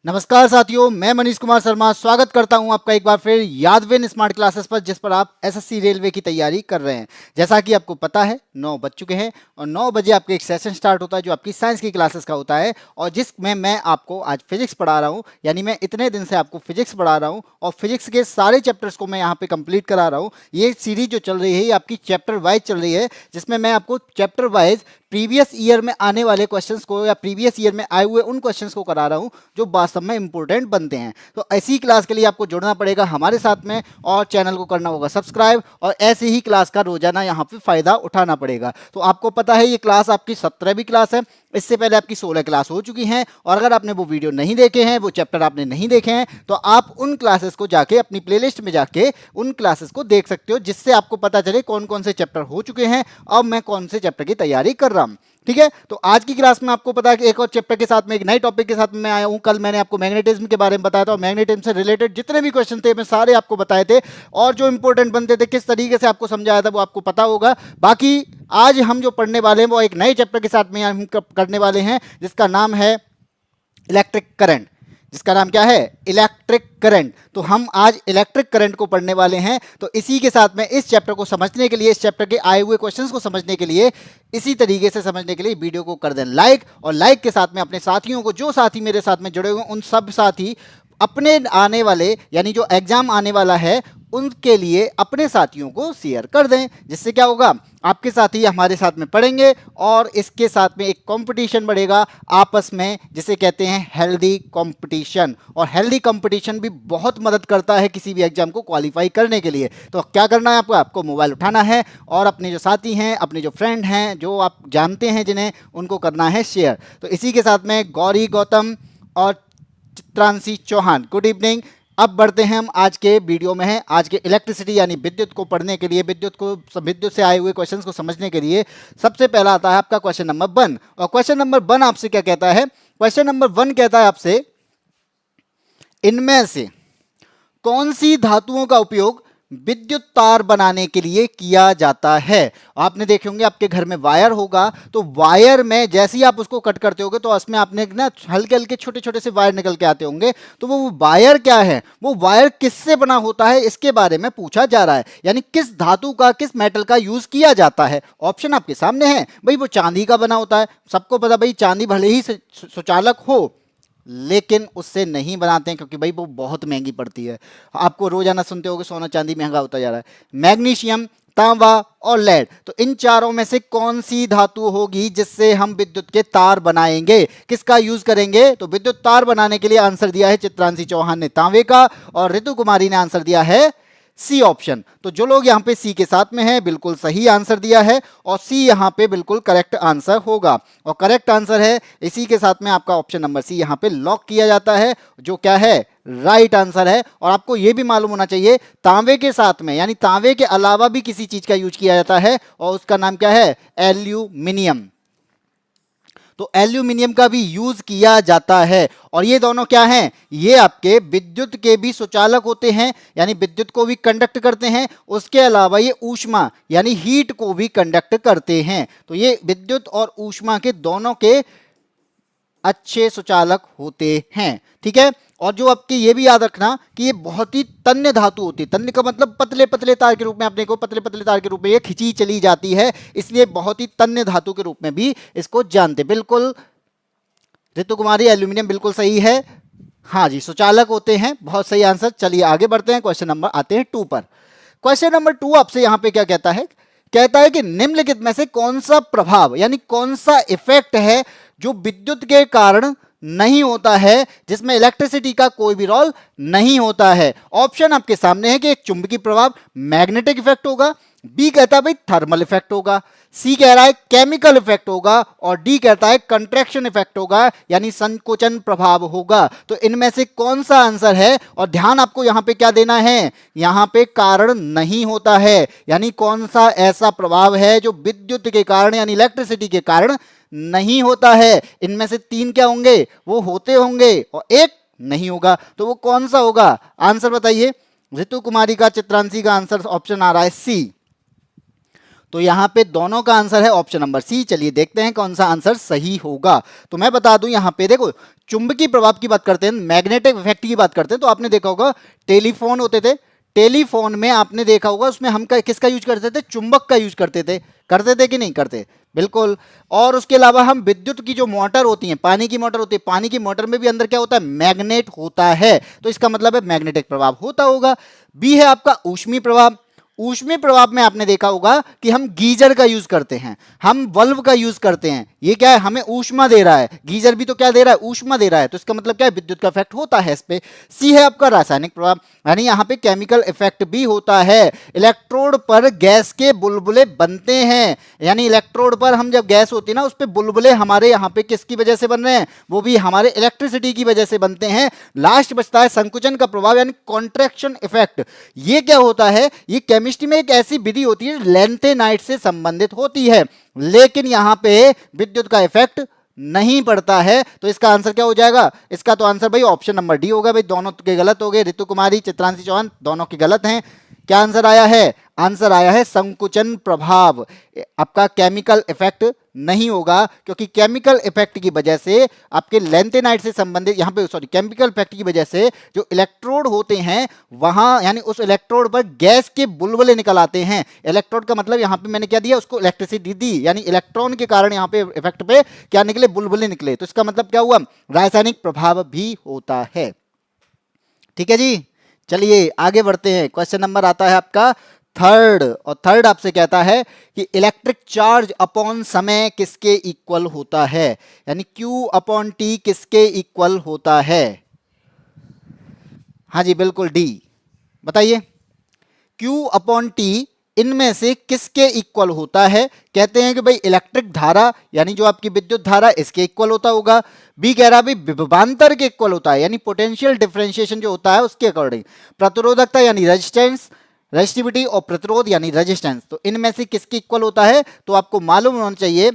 नमस्कार साथियों, मैं मनीष कुमार शर्मा स्वागत करता हूं आपका एक बार फिर यादविन स्मार्ट क्लासेस पर, जिस पर आप एसएससी रेलवे की तैयारी कर रहे हैं। जैसा कि आपको पता है 9 बज चुके हैं और 9 बजे आपका एक सेशन स्टार्ट होता है जो आपकी साइंस की क्लासेस का होता है और जिसमें मैं आपको आज फिजिक्स पढ़ा रहा हूं। यानी मैं इतने दिन से आपको फिजिक्स पढ़ा रहा हूं और फिजिक्स के सारे चैप्टर्स को मैं यहाँ पे कंप्लीट करा रहा हूँ। ये सीरीज जो चल रही है ये आपकी चैप्टर वाइज चल रही है, जिसमें मैं आपको चैप्टर वाइज प्रीवियस ईयर में आने वाले क्वेश्चंस को या प्रीवियस ईयर में आए हुए उन क्वेश्चंस को करा रहा हूं जो वास्तव में इंपॉर्टेंट बनते हैं। तो ऐसी क्लास के लिए आपको जुड़ना पड़ेगा हमारे साथ में और चैनल को करना होगा सब्सक्राइब और ऐसे ही क्लास का रोजाना यहाँ पे फायदा उठाना पड़ेगा। तो आपको पता है ये क्लास आपकी 17वीं क्लास है, इससे पहले आपकी 16 क्लास हो चुकी हैं और अगर आपने वो वीडियो नहीं देखे हैं, वो चैप्टर आपने नहीं देखे हैं, तो आप उन क्लासेस को जाके अपनी प्लेलिस्ट में जाके उन क्लासेस को देख सकते हो, जिससे आपको पता चले कौन कौन से चैप्टर हो चुके हैं और मैं कौन से चैप्टर की तैयारी कर रहा हूँ। ठीक है, तो आज की क्लास में आपको पता है कि एक और चैप्टर के साथ में एक नए टॉपिक के साथ में मैं आया हूं। कल मैंने आपको मैग्नेटिज्म के बारे में बताया था और मैग्नेटिज्म से रिलेटेड जितने भी क्वेश्चन थे मैं सारे आपको बताए थे और जो इंपॉर्टेंट बनते थे किस तरीके से आपको समझाया था वो आपको पता होगा। बाकी आज हम जो पढ़ने वाले हैं वो एक नए चैप्टर के साथ में हम करने वाले हैं जिसका नाम है इलेक्ट्रिक करंट। जिसका नाम क्या है? Electric current. तो हम आज इलेक्ट्रिक करंट को पढ़ने वाले हैं। तो इसी के साथ में इस चैप्टर को समझने के लिए, इस चैप्टर के आए हुए क्वेश्चंस को समझने के लिए, इसी तरीके से समझने के लिए वीडियो को कर दें लाइक और लाइक के साथ में अपने साथियों को, जो साथी मेरे साथ में जुड़े हुए उन सब साथी अपने आने वाले यानी जो एग्जाम आने वाला है उनके लिए अपने साथियों को शेयर कर दें, जिससे क्या होगा आपके साथी हमारे साथ में पढ़ेंगे और इसके साथ में एक कंपटीशन बढ़ेगा आपस में, जिसे कहते हैं हेल्दी कंपटीशन। और हेल्दी कंपटीशन भी बहुत मदद करता है किसी भी एग्जाम को क्वालिफाई करने के लिए। तो क्या करना है आपको मोबाइल उठाना है और अपने जो साथी हैं, अपने जो फ्रेंड हैं, जो आप जानते हैं जिन्हें, उनको करना है शेयर। तो इसी के साथ में गौरी गौतम और चित्रांशी चौहान, गुड इवनिंग। अब बढ़ते हैं हम आज के वीडियो में हैं। आज के इलेक्ट्रिसिटी यानी विद्युत को पढ़ने के लिए, विद्युत से आए हुए क्वेश्चंस को समझने के लिए सबसे पहला आता है आपका क्वेश्चन नंबर 1। और क्वेश्चन नंबर 1 आपसे क्या कहता है? क्वेश्चन नंबर 1 कहता है आपसे, इनमें से कौन सी धातुओं का उपयोग विद्युत तार बनाने के लिए किया जाता है? आपने देखे होंगे आपके घर में वायर होगा, तो वायर में जैसे ही आप उसको कट करते होगे तो उसमें आपने ना हल्के हल्के छोटे छोटे से वायर निकल के आते होंगे। तो वो वायर क्या है, वो वायर किससे बना होता है, इसके बारे में पूछा जा रहा है। यानी किस धातु का, किस मेटल का यूज किया जाता है। ऑप्शन आपके सामने है। भाई वो चांदी का बना होता है, सबको पता, भाई चांदी भले ही सुचालक हो लेकिन उससे नहीं बनाते हैं क्योंकि भाई वो बहुत महंगी पड़ती है। आपको रोजाना सुनते होगे सोना चांदी महंगा होता जा रहा है। मैग्नीशियम, तांबा और लेड। तो इन चारों में से कौन सी धातु होगी जिससे हम विद्युत के तार बनाएंगे? किसका यूज करेंगे? तो विद्युत तार बनाने के लिए आंसर दिया है चित्रांशी चौहान ने तांबे का और ऋतु कुमारी ने आंसर दिया है सी ऑप्शन। तो जो लोग यहाँ पे सी के साथ में हैं बिल्कुल सही आंसर दिया है और सी यहाँ पे बिल्कुल करेक्ट आंसर होगा और करेक्ट आंसर है। इसी के साथ में आपका ऑप्शन नंबर सी यहाँ पे लॉक किया जाता है, जो क्या है राइट आंसर है। और आपको यह भी मालूम होना चाहिए तांबे के साथ में यानी तांबे के अलावा भी किसी चीज का यूज किया जाता है और उसका नाम क्या है? एल्यूमिनियम। तो एल्यूमिनियम का भी यूज किया जाता है और ये दोनों क्या हैं? ये आपके विद्युत के भी सुचालक होते हैं, यानी विद्युत को भी कंडक्ट करते हैं। उसके अलावा ये ऊष्मा यानी हीट को भी कंडक्ट करते हैं। तो ये विद्युत और ऊष्मा के दोनों के अच्छे सुचालक होते हैं। ठीक है, और जो आपके ये भी याद रखना कि ये बहुत ही तन्य धातु होती है। तन्य का मतलब पतले पतले तार के रूप में, आपने को पतले पतले तार के रूप में ये खिंची चली जाती है, इसलिए बहुत ही तन्य धातु के रूप में भी इसको जानते। बिल्कुल ऋतु कुमारी, एल्यूमिनियम बिल्कुल सही है। हाँ जी, सुचालक होते हैं, बहुत सही आंसर। चलिए आगे बढ़ते हैं, क्वेश्चन नंबर आते हैं 2 पर। क्वेश्चन नंबर 2 आपसे यहां पे क्या कहता है? कहता है कि निम्नलिखित में से कौन सा प्रभाव यानी कौन सा इफेक्ट है जो विद्युत के कारण नहीं होता है, जिसमें इलेक्ट्रिसिटी का कोई भी रोल नहीं होता है। ऑप्शन आपके सामने है कि एक चुंबकीय प्रभाव, मैग्नेटिक इफेक्ट होगा, बी कहता है भाई थर्मल इफेक्ट होगा, सी कह रहा है केमिकल इफेक्ट होगा और डी कहता है कंट्रैक्शन इफेक्ट होगा यानी संकोचन प्रभाव होगा। तो इनमें से कौन सा आंसर है? और ध्यान आपको यहां पे क्या देना है, यहां पे कारण नहीं होता है, यानी कौन सा ऐसा प्रभाव है जो विद्युत के कारण यानी इलेक्ट्रिसिटी के कारण नहीं होता है। इनमें से 3 क्या होंगे? वो होते होंगे और एक नहीं होगा। तो वो कौन सा होगा? आंसर बताइए। ऋतु कुमारी का, चित्रांशी का आंसर ऑप्शन आ रहा है सी। तो यहाँ पे दोनों का आंसर है ऑप्शन नंबर सी। चलिए देखते हैं कौन सा आंसर सही होगा। तो मैं बता दूं यहाँ पे देखो, चुंबकीय प्रभाव की बात करते हैं, मैग्नेटिक इफेक्ट की बात करते हैं, तो आपने देखा होगा टेलीफोन होते थे, टेलीफोन में आपने देखा होगा उसमें हम किसका यूज करते थे, चुंबक का यूज करते थे कि नहीं करते, बिल्कुल। और उसके अलावा हम विद्युत की जो मोटर होती है, पानी की मोटर होती है, पानी की मोटर में भी अंदर क्या होता है, मैग्नेट होता है, तो इसका मतलब है मैग्नेटिक प्रभाव होता होगा। बी है आपका ऊष्मीय प्रभाव। ऊष्मीय प्रभाव में आपने देखा होगा कि हम गीजर का यूज करते हैं, हम बल्ब का यूज करते हैं, ये क्या है, हमें ऊष्मा दे रहा है, गीजर भी तो क्या दे रहा है, ऊष्मा दे रहा है, तो इसका मतलब क्या है, विद्युत का इफेक्ट होता है इस पे। सी है आपका रासायनिक प्रभाव, यानी यहाँ पे केमिकल इफेक्ट भी होता है। इलेक्ट्रोड पर गैस के बुलबुले बनते हैं, यानी इलेक्ट्रोड पर हम जब गैस होती है ना उस पे बुलबुले हमारे यहाँ पे किसकी वजह से बन रहे हैं, वो भी हमारे इलेक्ट्रिसिटी की वजह से बनते हैं। लास्ट बचता है संकुचन का प्रभाव यानी कॉन्ट्रैक्शन इफेक्ट। ये क्या होता है, ये केमिस्ट्री में एक ऐसी विधि होती है लेंथेनाइट से संबंधित होती है, लेकिन यहां पे विद्युत का इफेक्ट नहीं पड़ता है, तो इसका आंसर क्या हो जाएगा, इसका तो आंसर भाई ऑप्शन नंबर डी होगा। भाई दोनों के गलत हो गए, ऋतु कुमारी चित्रांशी चौहान दोनों के गलत हैं। क्या आंसर आया है, आंसर आया है संकुचन प्रभाव। आपका केमिकल इफेक्ट नहीं होगा, क्योंकि केमिकल इफेक्ट की वजह से आपके लेंथेनाइट से संबंधित यहाँ पे केमिकल इफेक्ट की वजह से जो इलेक्ट्रोड होते हैं वहां, यानी उस इलेक्ट्रोड पर गैस के बुलबुले निकल आते हैं। इलेक्ट्रोड का मतलब यहाँ पे मैंने क्या दिया, उसको इलेक्ट्रिसिटी दी, यानी इलेक्ट्रॉन के कारण यहाँ पे इफेक्ट पे क्या निकले, बुलबुले निकले, तो इसका मतलब क्या हुआ, रासायनिक प्रभाव भी होता है। ठीक है जी, चलिए आगे बढ़ते हैं। क्वेश्चन नंबर आता है आपका थर्ड, और थर्ड आपसे कहता है कि इलेक्ट्रिक चार्ज अपॉन समय किसके इक्वल होता है, यानी Q अपॉन T किसके इक्वल होता है। हाँ जी बिल्कुल डी, बताइए Q अपॉन T इनमें से किसके इक्वल होता है। कहते हैं कि भाई इलेक्ट्रिक धारा यानी जो आपकी विद्युत धारा इसके इक्वल होता होगा। बी कह रहा है भाई विभवांतर के इक्वल होता है, यानी पोटेंशियल डिफरेंशिएशन जो होता है उसके अकॉर्डिंग। प्रतिरोधकता यानी रेजिस्टेंस, रेजिस्टिविटी और प्रतिरोध यानी रेजिस्टेंस, तो इनमें से किसके इक्वल होता है। तो आपको मालूम होना चाहिए,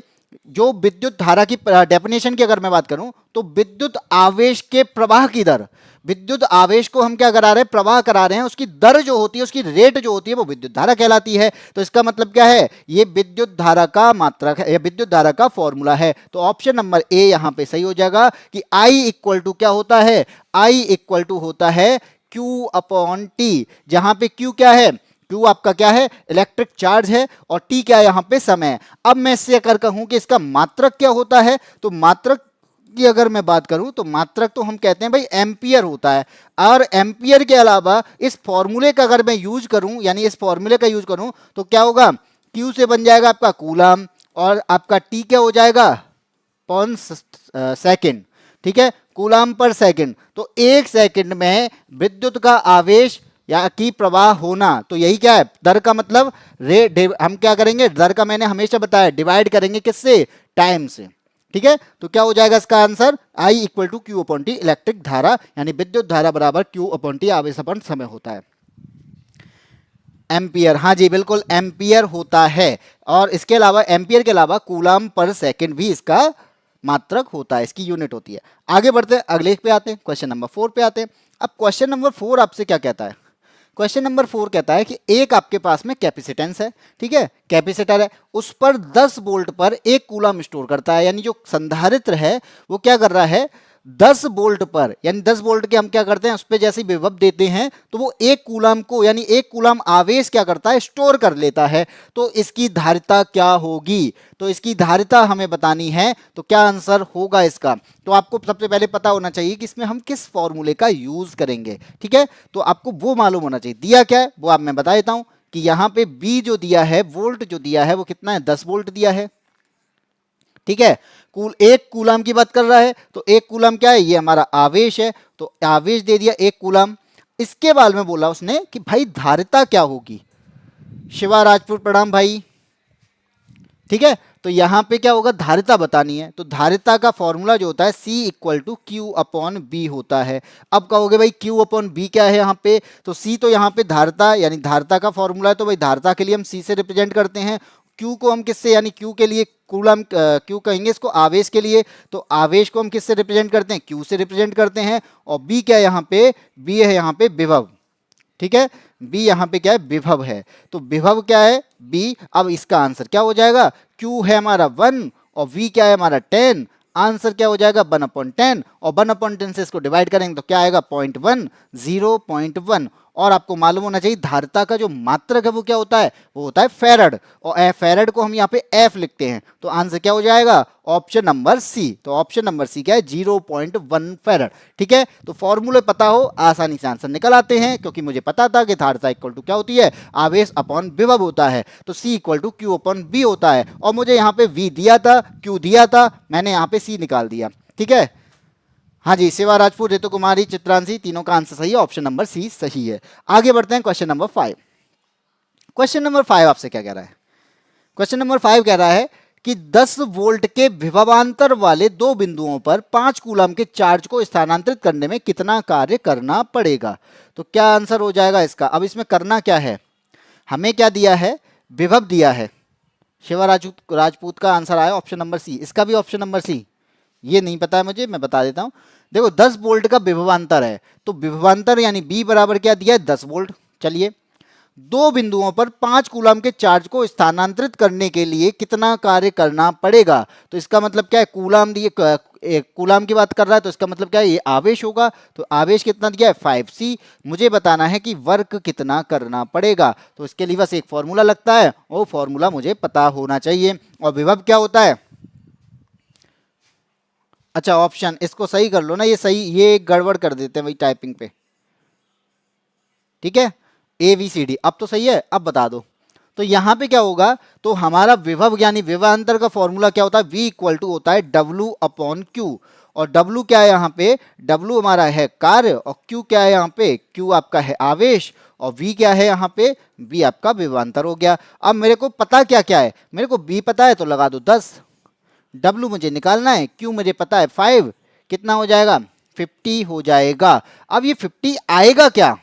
जो विद्युत धारा की डेफिनेशन की अगर मैं बात करूं तो विद्युत आवेश के प्रवाह की दर, विद्युत आवेश को हम क्या करा रहे हैं, प्रवाह करा रहे हैं, उसकी दर जो होती है, उसकी रेट जो होती है वो विद्युत धारा कहलाती है। तो इसका मतलब क्या है, ये विद्युत धारा का मात्रक है, ये विद्युत धारा का फॉर्मूला है। तो ऑप्शन नंबर ए यहां पे सही हो जाएगा कि I इक्वल टू क्या होता है, I इक्वल टू होता है Q अपॉन T, जहां पे Q क्या है, Q आपका क्या है, इलेक्ट्रिक चार्ज है, और T क्या है यहाँ पे समय। अब मैं इससे अगर कहूं कि इसका मात्रक क्या होता है, तो मात्रक की अगर मैं बात करूं तो मात्रक तो हम कहते हैं भाई एम्पियर होता है। और एम्पियर के अलावा इस फॉर्मूले का अगर मैं यूज करूं, यानी इस फॉर्मूले का यूज करूं तो क्या होगा, Q से बन जाएगा आपका कूलम, और आपका T क्या हो जाएगा, पॉन सेकेंड, ठीक है, कूलम पर सेकेंड। तो एक सेकेंड में विद्युत का आवेश या की प्रवाह होना, तो यही क्या है, दर का मतलब हम क्या करेंगे, दर का मैंने हमेशा बताया डिवाइड करेंगे किससे, टाइम से। ठीक है, तो क्या हो जाएगा इसका answer, I equal to Q upon T, electric धारा यानी विद्युत धारा बराबर Q अपॉन T आवेश अपॉन समय होता है। एम्पियर, हाँ जी बिल्कुल एम्पियर होता है, और इसके अलावा एम्पियर के अलावा कूलम पर सेकंड भी इसका मात्रक होता है, इसकी यूनिट होती है। आगे बढ़ते हैं, अगले पे आते हैं, क्वेश्चन नंबर 4 पे आते हैं। अब क्वेश्चन नंबर 4 आपसे क्या कहता है, क्वेश्चन नंबर 4 कहता है कि एक आपके पास में कैपेसिटेंस है, ठीक है, कैपेसिटर है, उस पर 10 वोल्ट पर 1 कूलम स्टोर करता है, यानी जो संधारित्र है वो क्या कर रहा है, 10 वोल्ट पर, यानी 10 वोल्ट के हम क्या करते हैं उस पर जैसे विभव देते हैं तो वो 1 कूलम को, यानी 1 कूलम आवेश क्या करता है, स्टोर कर लेता है। तो इसकी धारिता क्या होगी, तो इसकी धारिता हमें बतानी है, तो क्या आंसर होगा इसका। तो आपको सबसे पहले पता होना चाहिए कि इसमें हम किस फॉर्मूले का यूज करेंगे, ठीक है, तो आपको वो मालूम होना चाहिए। दिया क्या है वो आप मैं बता देता हूं कि यहां पे बी जो दिया है, वोल्ट जो दिया है वो कितना है, 10 वोल्ट दिया है, ठीक है। एक कूलम की बात कर रहा है, तो 1 कूलम क्या है, ये हमारा आवेश है, तो आवेश दे दिया 1 कूलम। इसके बाद में बोला उसने कि भाई धारिता क्या होगी, शिवा राजपूत प्रणाम भाई, ठीक है। तो यहां पे क्या होगा, धारिता बतानी है, तो धारिता का फॉर्मूला जो होता है C equal to Q upon B होता है। अब कहोगे भाई Q अपॉन बी क्या है यहाँ पे, तो C तो यहाँ पे धारिता, यानी धारिता का फॉर्मूला है, तो भाई धारिता के लिए हम C से रिप्रेजेंट करते हैं, Q को हम किससे, यानी Q के लिए कूलम, Q कहेंगे इसको आवेश के लिए, तो आवेश को हम किससे रिप्रेजेंट करते हैं, Q से रिप्रेजेंट करते हैं। और B क्या है यहाँ पे, B है यहाँ पे विभव, ठीक है, बी यहाँ पे क्या है, विभव है, तो विभव क्या है बी। अब इसका आंसर क्या हो जाएगा, क्यू है हमारा 1 और वी क्या है हमारा 10, आंसर क्या हो जाएगा 1/10, और 1/10 से इसको डिवाइड करेंगे तो क्या आएगा 0.1, 0.1। और आपको मालूम होना चाहिए धारिता का जो मात्रक है वो क्या होता है, वो होता है फैरड, और फैरड को हम यहाँ पे एफ लिखते हैं, तो आंसर क्या हो जाएगा ऑप्शन नंबर सी। तो ऑप्शन नंबर सी क्या है 0.1 फैरड। ठीक है, तो फॉर्मूले पता हो आसानी से आंसर निकल आते हैं, क्योंकि मुझे पता था कि धारिता इक्वल टू क्या होती है, आवेश अपॉन विभव होता है, तो C equal to Q upon B होता है, और मुझे यहाँ पे वी दिया था, क्यू दिया था, मैंने यहाँ पे सी निकाल दिया। ठीक है, हाँ जी, सेवा राजपूत, रितु कुमारी, चित्रांशी, तीनों का आंसर सही है, ऑप्शन नंबर सी सही है। आगे बढ़ते हैं क्वेश्चन नंबर 5। क्वेश्चन नंबर 5 आपसे क्या कह रहा है, क्वेश्चन नंबर 5 कह रहा है कि 10 वोल्ट के विभवांतर वाले दो बिंदुओं पर 5 कूलम के चार्ज को स्थानांतरित करने में कितना कार्य करना पड़ेगा। तो क्या आंसर हो जाएगा इसका। अब इसमें करना क्या है, हमें क्या दिया है, विभव दिया है, शिवा राजपूत का आंसर आया ऑप्शन नंबर सी, इसका भी ऑप्शन नंबर सी, ये नहीं पता है मुझे, मैं बता देता हूं। देखो 10 वोल्ट का विभवांतर है, तो विभवांतर यानी बी बराबर क्या दिया है 10 वोल्ट। चलिए, दो बिंदुओं पर 5 कूलम के चार्ज को स्थानांतरित करने के लिए कितना कार्य करना पड़ेगा। तो इसका मतलब क्या है, कूलम दिए, कूलम की बात कर रहा है, तो इसका मतलब क्या है, ये आवेश होगा, तो आवेश कितना दिया है 5c। मुझे बताना है कि वर्क कितना करना पड़ेगा, तो इसके लिए बस एक फॉर्मूला लगता है, वो फॉर्मूला मुझे पता होना चाहिए। और विभव क्या होता है, अच्छा ऑप्शन इसको सही कर लो ना, ये सही, ये गड़बड़ कर देते हैं भाई टाइपिंग पे। ठीक है, ए बी सी डी, अब तो सही है, अब बता दो। तो यहां पे क्या होगा, तो हमारा विभव यानी विभवांतर का फॉर्मूला क्या होता है, V इक्वल टू होता है W अपॉन Q, और W क्या है यहाँ पे, W हमारा है कार्य, और Q क्या है यहाँ पे, Q आपका है आवेश, और V क्या है यहाँ पे, V आपका विभवांतर हो गया। अब मेरे को पता क्या क्या है, मेरे को B पता है तो लगा दो 10, W मुझे निकालना है, Q मुझे पता है 5, कितना हो जाएगा 50 हो जाएगा। अब ये 50 आएगा क्या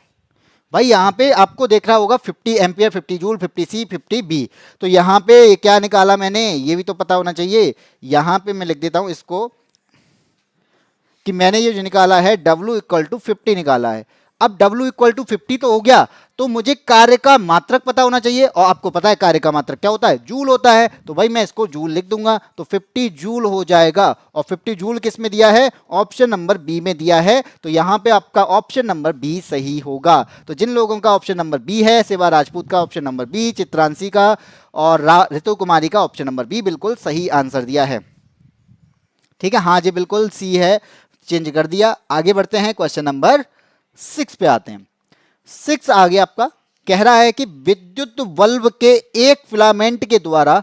भाई, यहाँ पे आपको देख रहा होगा 50 एम्पियर, 50 जूल, 50 सी, 50 बी, तो यहाँ पे क्या निकाला मैंने, ये भी तो पता होना चाहिए। यहाँ पे मैं लिख देता हूँ इसको कि मैंने ये जो निकाला है W इक्वल टू 50 निकाला है। अब W इक्वल टू 50 तो हो गया, तो मुझे कार्य का मात्रक पता होना चाहिए, और आपको पता है कार्य का मात्रक क्या होता है, जूल होता है, तो भाई मैं इसको जूल लिख दूंगा, तो 50 जूल हो जाएगा। और 50 जूल किस में दिया है, ऑप्शन नंबर बी में दिया है, तो यहां पे आपका ऑप्शन नंबर बी सही होगा। तो जिन लोगों का ऑप्शन नंबर बी है, सेवा राजपूत का ऑप्शन नंबर बी, चित्रांशी का और रितु कुमारी का ऑप्शन नंबर बी बिल्कुल सही आंसर दिया है। ठीक है, हाँ जी बिल्कुल सी है, चेंज कर दिया। आगे बढ़ते हैं, क्वेश्चन नंबर 6 पे आते हैं। 6 आगे आपका कह रहा है कि विद्युत बल्ब के एक फिलामेंट के द्वारा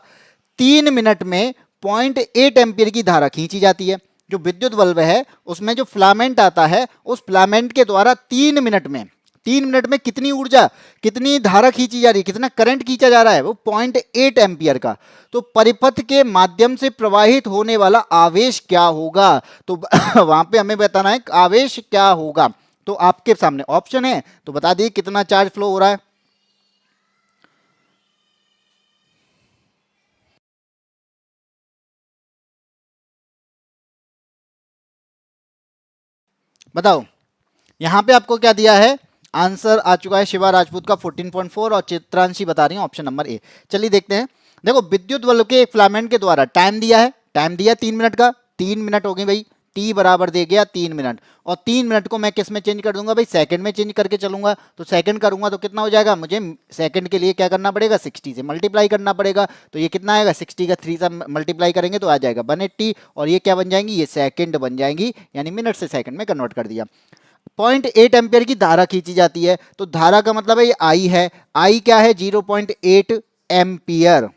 3 मिनट में 0.8 एम्पीयर की धारा खींची जाती है। जो विद्युत बल्ब है उसमें जो फिलामेंट आता है, उस फिलामेंट के द्वारा 3 मिनट में कितनी ऊर्जा, कितनी धारा खींची जा रही है, कितना करंट खींचा जा रहा है, वो 0.8 एम्पीयर का। तो परिपथ के माध्यम से प्रवाहित होने वाला आवेश क्या होगा, तो वहां पे हमें बताना है आवेश क्या होगा। तो आपके सामने ऑप्शन है, तो बता दिए कितना चार्ज फ्लो हो रहा है। बताओ, यहां पे आपको क्या दिया है, आंसर आ चुका है शिवा राजपूत का 14.4 और चित्रांशी बता रही है ऑप्शन नंबर ए। चलिए देखते हैं। देखो विद्युत बल्ब के एक फिलामेंट के द्वारा टाइम दिया है, टाइम दिया 3 मिनट का, 3 मिनट हो गई भाई, टी बराबर दे गया 3 मिनट, और 3 मिनट को मैं किस में चेंज कर दूंगा भाई, सेकंड में चेंज करके चलूंगा, तो सेकंड करूंगा तो कितना हो जाएगा, मुझे सेकंड के लिए क्या करना पड़ेगा, 60 से मल्टीप्लाई करना पड़ेगा, तो ये कितना आएगा, 60 का 3 से मल्टीप्लाई करेंगे तो आ जाएगा 180, और ये क्या बन जाएंगी, ये सेकंड बन जाएंगी, यानी मिनट से सेकंड में कन्वर्ट कर दिया। 0.8 एम्पियर की धारा खींची जाती है, तो धारा का मतलब है ये आई है, आई क्या है 0.8 एम्पियर।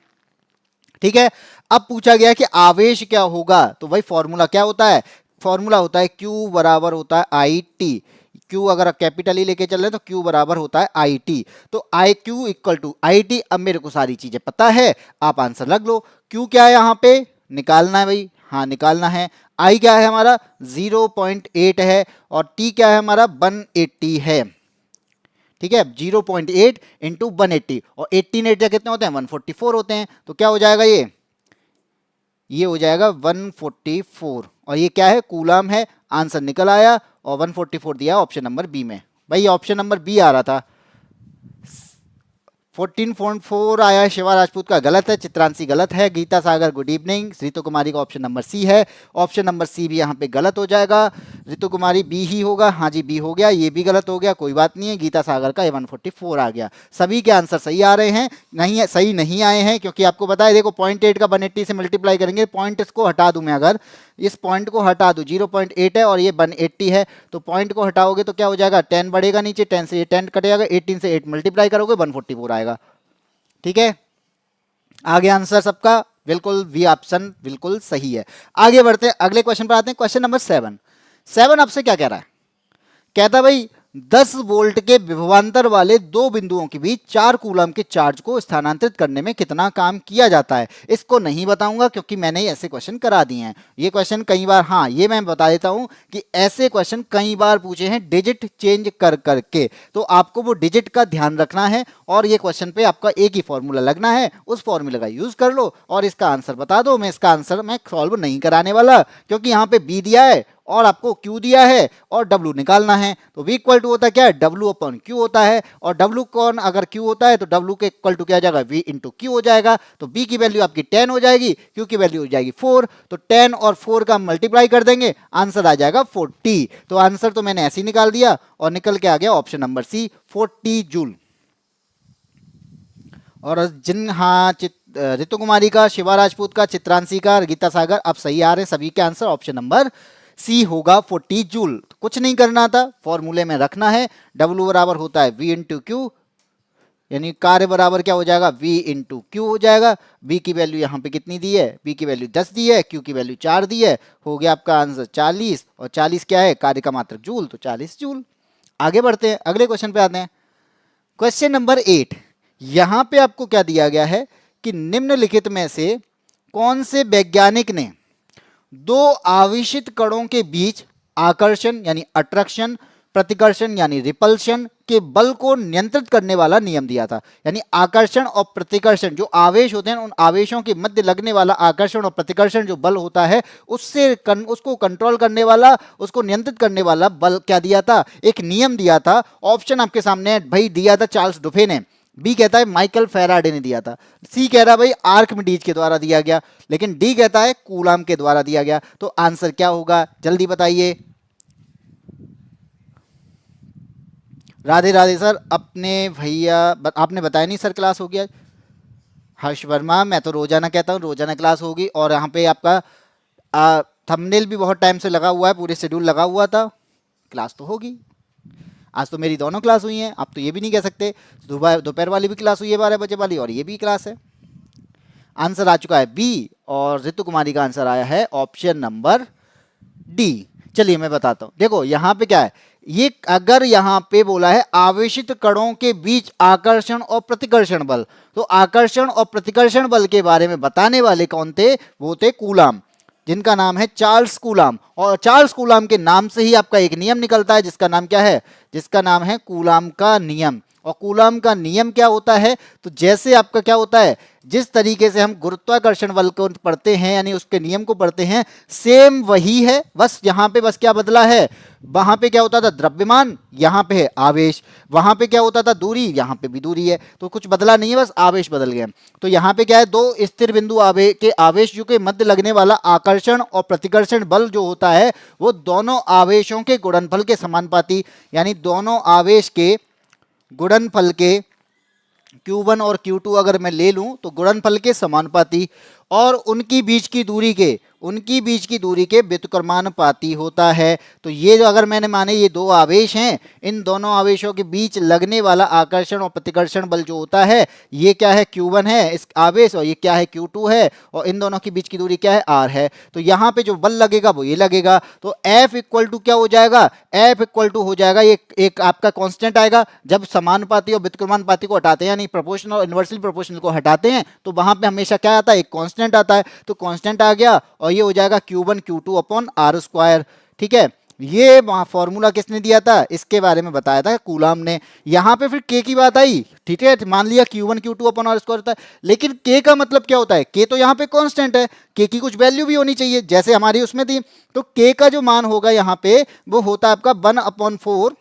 ठीक है, अब पूछा गया कि आवेश क्या होगा, तो भाई फॉर्मूला क्या होता है, फॉर्मूला होता है Q बराबर होता है आई टी। Q अगर आप कैपिटल ही लेके चल रहे हैं तो Q बराबर होता है आई टी, तो I Q equal to I T. अब मेरे को सारी चीजें पता है, आप आंसर लग लो। Q क्या है यहाँ पे निकालना है भाई, हाँ निकालना है। आई क्या है हमारा 0.8 है, और T क्या है हमारा 180 है। ठीक है, 0.8 इंटू 180, और 18 8 कितने होते हैं 144 होते हैं, तो क्या हो जाएगा ये हो जाएगा 144, और ये क्या है कूलम है, आंसर निकल आया, और 144 दिया ऑप्शन नंबर बी में। भाई ऑप्शन नंबर बी आ रहा था, 14.4 आया है शिवा राजपूत का, गलत है। चित्रांशी गलत है। गीता सागर गुड इवनिंग। रितु कुमारी का ऑप्शन नंबर सी है, ऑप्शन नंबर सी भी यहाँ पे गलत हो जाएगा। रितु कुमारी बी ही होगा, हाँ जी बी हो गया, ये भी गलत हो गया, कोई बात नहीं है। गीता सागर का 144 आ गया। सभी के आंसर सही आ रहे हैं, नहीं है सही नहीं आए हैं, क्योंकि आपको पता है देखो 0.8 का 180 से मल्टीप्लाई करेंगे, पॉइंट इसको हटा दूं मैं, अगर इस पॉइंट को हटा दूं 0.8 है और ये 180 है, तो पॉइंट को हटाओगे तो क्या हो जाएगा, 10 बढ़ेगा नीचे, 10 से ये 10 कटेगा, 18 से 8 मल्टीप्लाई करोगे 144 आएगा। ठीक है, आगे आंसर सबका बिल्कुल वी ऑप्शन बिल्कुल सही है। आगे बढ़ते हैं, अगले क्वेश्चन पर आते हैं। क्वेश्चन नंबर 7 आपसे क्या कह रहा है, कहता भाई 10 वोल्ट के विभवांतर वाले दो बिंदुओं के बीच 4 कूलम के चार्ज को स्थानांतरित करने में कितना काम किया जाता है। इसको नहीं बताऊंगा क्योंकि मैंने ऐसे क्वेश्चन करा दिए हैं। ये क्वेश्चन कई बार, हाँ ये मैं बता देता हूं कि ऐसे क्वेश्चन कई बार पूछे हैं डिजिट चेंज कर करके, तो आपको वो डिजिट का ध्यान रखना है और ये क्वेश्चन पे आपका एक ही फॉर्मूला लगना है, उस फॉर्मूला का यूज कर लो और इसका आंसर बता दो। मैं इसका आंसर मैं सॉल्व नहीं कराने वाला, क्योंकि यहाँ पे बी दिया है और आपको Q दिया है और W निकालना है, तो V इक्वल टू होता है क्या है, W अपॉन Q होता है, और W कौन अगर Q होता है तो W के इक्वल टू क्या आ जाएगा, V इंटू Q हो जाएगा। तो B की वैल्यू आपकी 10 हो जाएगी, Q की वैल्यू हो जाएगी 4, तो 10 और 4 का मल्टीप्लाई कर देंगे, आंसर आ जाएगा 40। तो आंसर तो मैंने ऐसे ही निकाल दिया और निकल के आ गया ऑप्शन नंबर सी, 40 जूल। और जिन, हाँ रितु कुमारी का, शिवा राजपूत का, चित्रांशी का, गीता सागर, अब सही आ रहे हैं सभी के आंसर, ऑप्शन नंबर सी होगा 40 जूल। तो कुछ नहीं करना था, फॉर्मूले में रखना है, W बराबर होता है V इंटू क्यू, यानी कार्य बराबर क्या हो जाएगा, V इंटू क्यू हो जाएगा। B की वैल्यू यहाँ पे कितनी दी है, B की वैल्यू 10 दी है, Q की वैल्यू 4 दी है, हो गया आपका आंसर 40, और 40 क्या है, कार्य का मात्रक जूल, तो 40 जूल। आगे बढ़ते हैं, अगले क्वेश्चन पे आते हैं। क्वेश्चन नंबर 8, यहां पे आपको क्या दिया गया है कि निम्नलिखित में से कौन से वैज्ञानिक ने दो आवेशित कणों के बीच आकर्षण यानी अट्रैक्शन, प्रतिकर्षण यानी रिपल्शन के बल को नियंत्रित करने वाला नियम दिया था। यानी आकर्षण और प्रतिकर्षण, जो आवेश होते हैं उन आवेशों के मध्य लगने वाला आकर्षण और प्रतिकर्षण जो बल होता है, उससे उसको कंट्रोल करने वाला, उसको नियंत्रित करने वाला बल क्या दिया था, एक नियम दिया था। ऑप्शन आपके सामने है भाई, दिया था चार्ल्स डुफे ने, बी कहता है माइकल फैराडे ने दिया था, सी कह रहा है भाई आर्किमिडीज के द्वारा दिया गया, लेकिन डी कहता है कूलाम के द्वारा दिया गया। तो आंसर क्या होगा, जल्दी बताइए। राधे राधे सर, अपने भैया आपने बताया नहीं सर क्लास हो गया। हर्ष वर्मा, मैं तो रोजाना कहता हूँ रोजाना क्लास होगी, और यहाँ पे आपका थंबनेल भी बहुत टाइम से लगा हुआ है, पूरे शेड्यूल लगा हुआ था, क्लास तो होगी। आज तो मेरी दोनों क्लास हुई हैं, आप तो ये भी नहीं कह सकते। दोपहर वाली भी क्लास हुई है 12 बजे वाली, और ये भी क्लास है। आंसर आ चुका है बी, और रितु कुमारी का आंसर आया है ऑप्शन नंबर डी। चलिए मैं बताता हूं, देखो यहां पे क्या है, ये अगर यहां पे बोला है आवेशित कणों के बीच आकर्षण और प्रतिकर्षण बल, तो आकर्षण और प्रतिकर्षण बल के बारे में बताने वाले कौन थे, वो थे कूलाम, जिनका नाम है चार्ल्स कूलाम। और चार्ल्स कूलाम के नाम से ही आपका एक नियम निकलता है, जिसका नाम क्या है, जिसका नाम है कूलाम का नियम। और कूलाम का नियम क्या होता है, तो जैसे आपका क्या होता है, जिस तरीके से हम गुरुत्वाकर्षण बल को पढ़ते हैं यानी उसके नियम को पढ़ते हैं, सेम वही है, बस यहाँ पे बस क्या बदला है, वहां पे क्या होता था द्रव्यमान, यहाँ पे है आवेश, वहां पे क्या होता था दूरी, यहाँ पे भी दूरी है, तो कुछ बदला नहीं है, बस आवेश बदल गया। तो यहाँ पे क्या है, दो स्थिर बिंदु के आवेश के मध्य लगने वाला आकर्षण और प्रतिकर्षण बल जो होता है, वो दोनों आवेशों के गुणनफल के समानुपाती, यानी दोनों आवेश के गुणनफल के Q1 और Q2 अगर मैं ले लूं तो गुणनफल के समानुपाती, और उनकी बीच की दूरी के व्युत्क्रमानुपाती होता है। तो ये जो अगर मैंने माने ये दो आवेश हैं, इन दोनों आवेशों के बीच लगने वाला आकर्षण और प्रतिकर्षण बल जो होता है, ये क्या है, Q1 है इस आवेश, और ये क्या है, Q2 है, और इन दोनों के बीच की दूरी क्या है, R है। तो यहाँ पे जो बल लगेगा वो ये लगेगा, तो F इक्वल टू क्या हो जाएगा, F इक्वल टू हो जाएगा, ये एक आपका कांस्टेंट आएगा, जब समानुपाती और व्युत्क्रमानुपाती को हटाते हैं यानी प्रोपोर्शनल और इनवर्सली प्रोपोर्शनल को हटाते हैं, तो वहां पे हमेशा क्या आता है, एक कांस्टेंट आता है। तो कांस्टेंट आ गया, और ये हो जाएगा Q1 Q2 upon R square. ठीक है, ये वहां फॉर्मूला किसने दिया था, इसके बारे में बताया था कूलाम ने। यहां पे फिर K की बात आई, ठीक है, मान लिया Q1 Q2 upon R square होता है, लेकिन K का मतलब क्या होता है, K तो यहाँ पे कांस्टेंट है, K की कुछ वैल्यू भी होनी चाहिए, जैसे हमारी उसमें थी। तो K का जो मान होगा यहाँ पे वो होता है आपका 1/4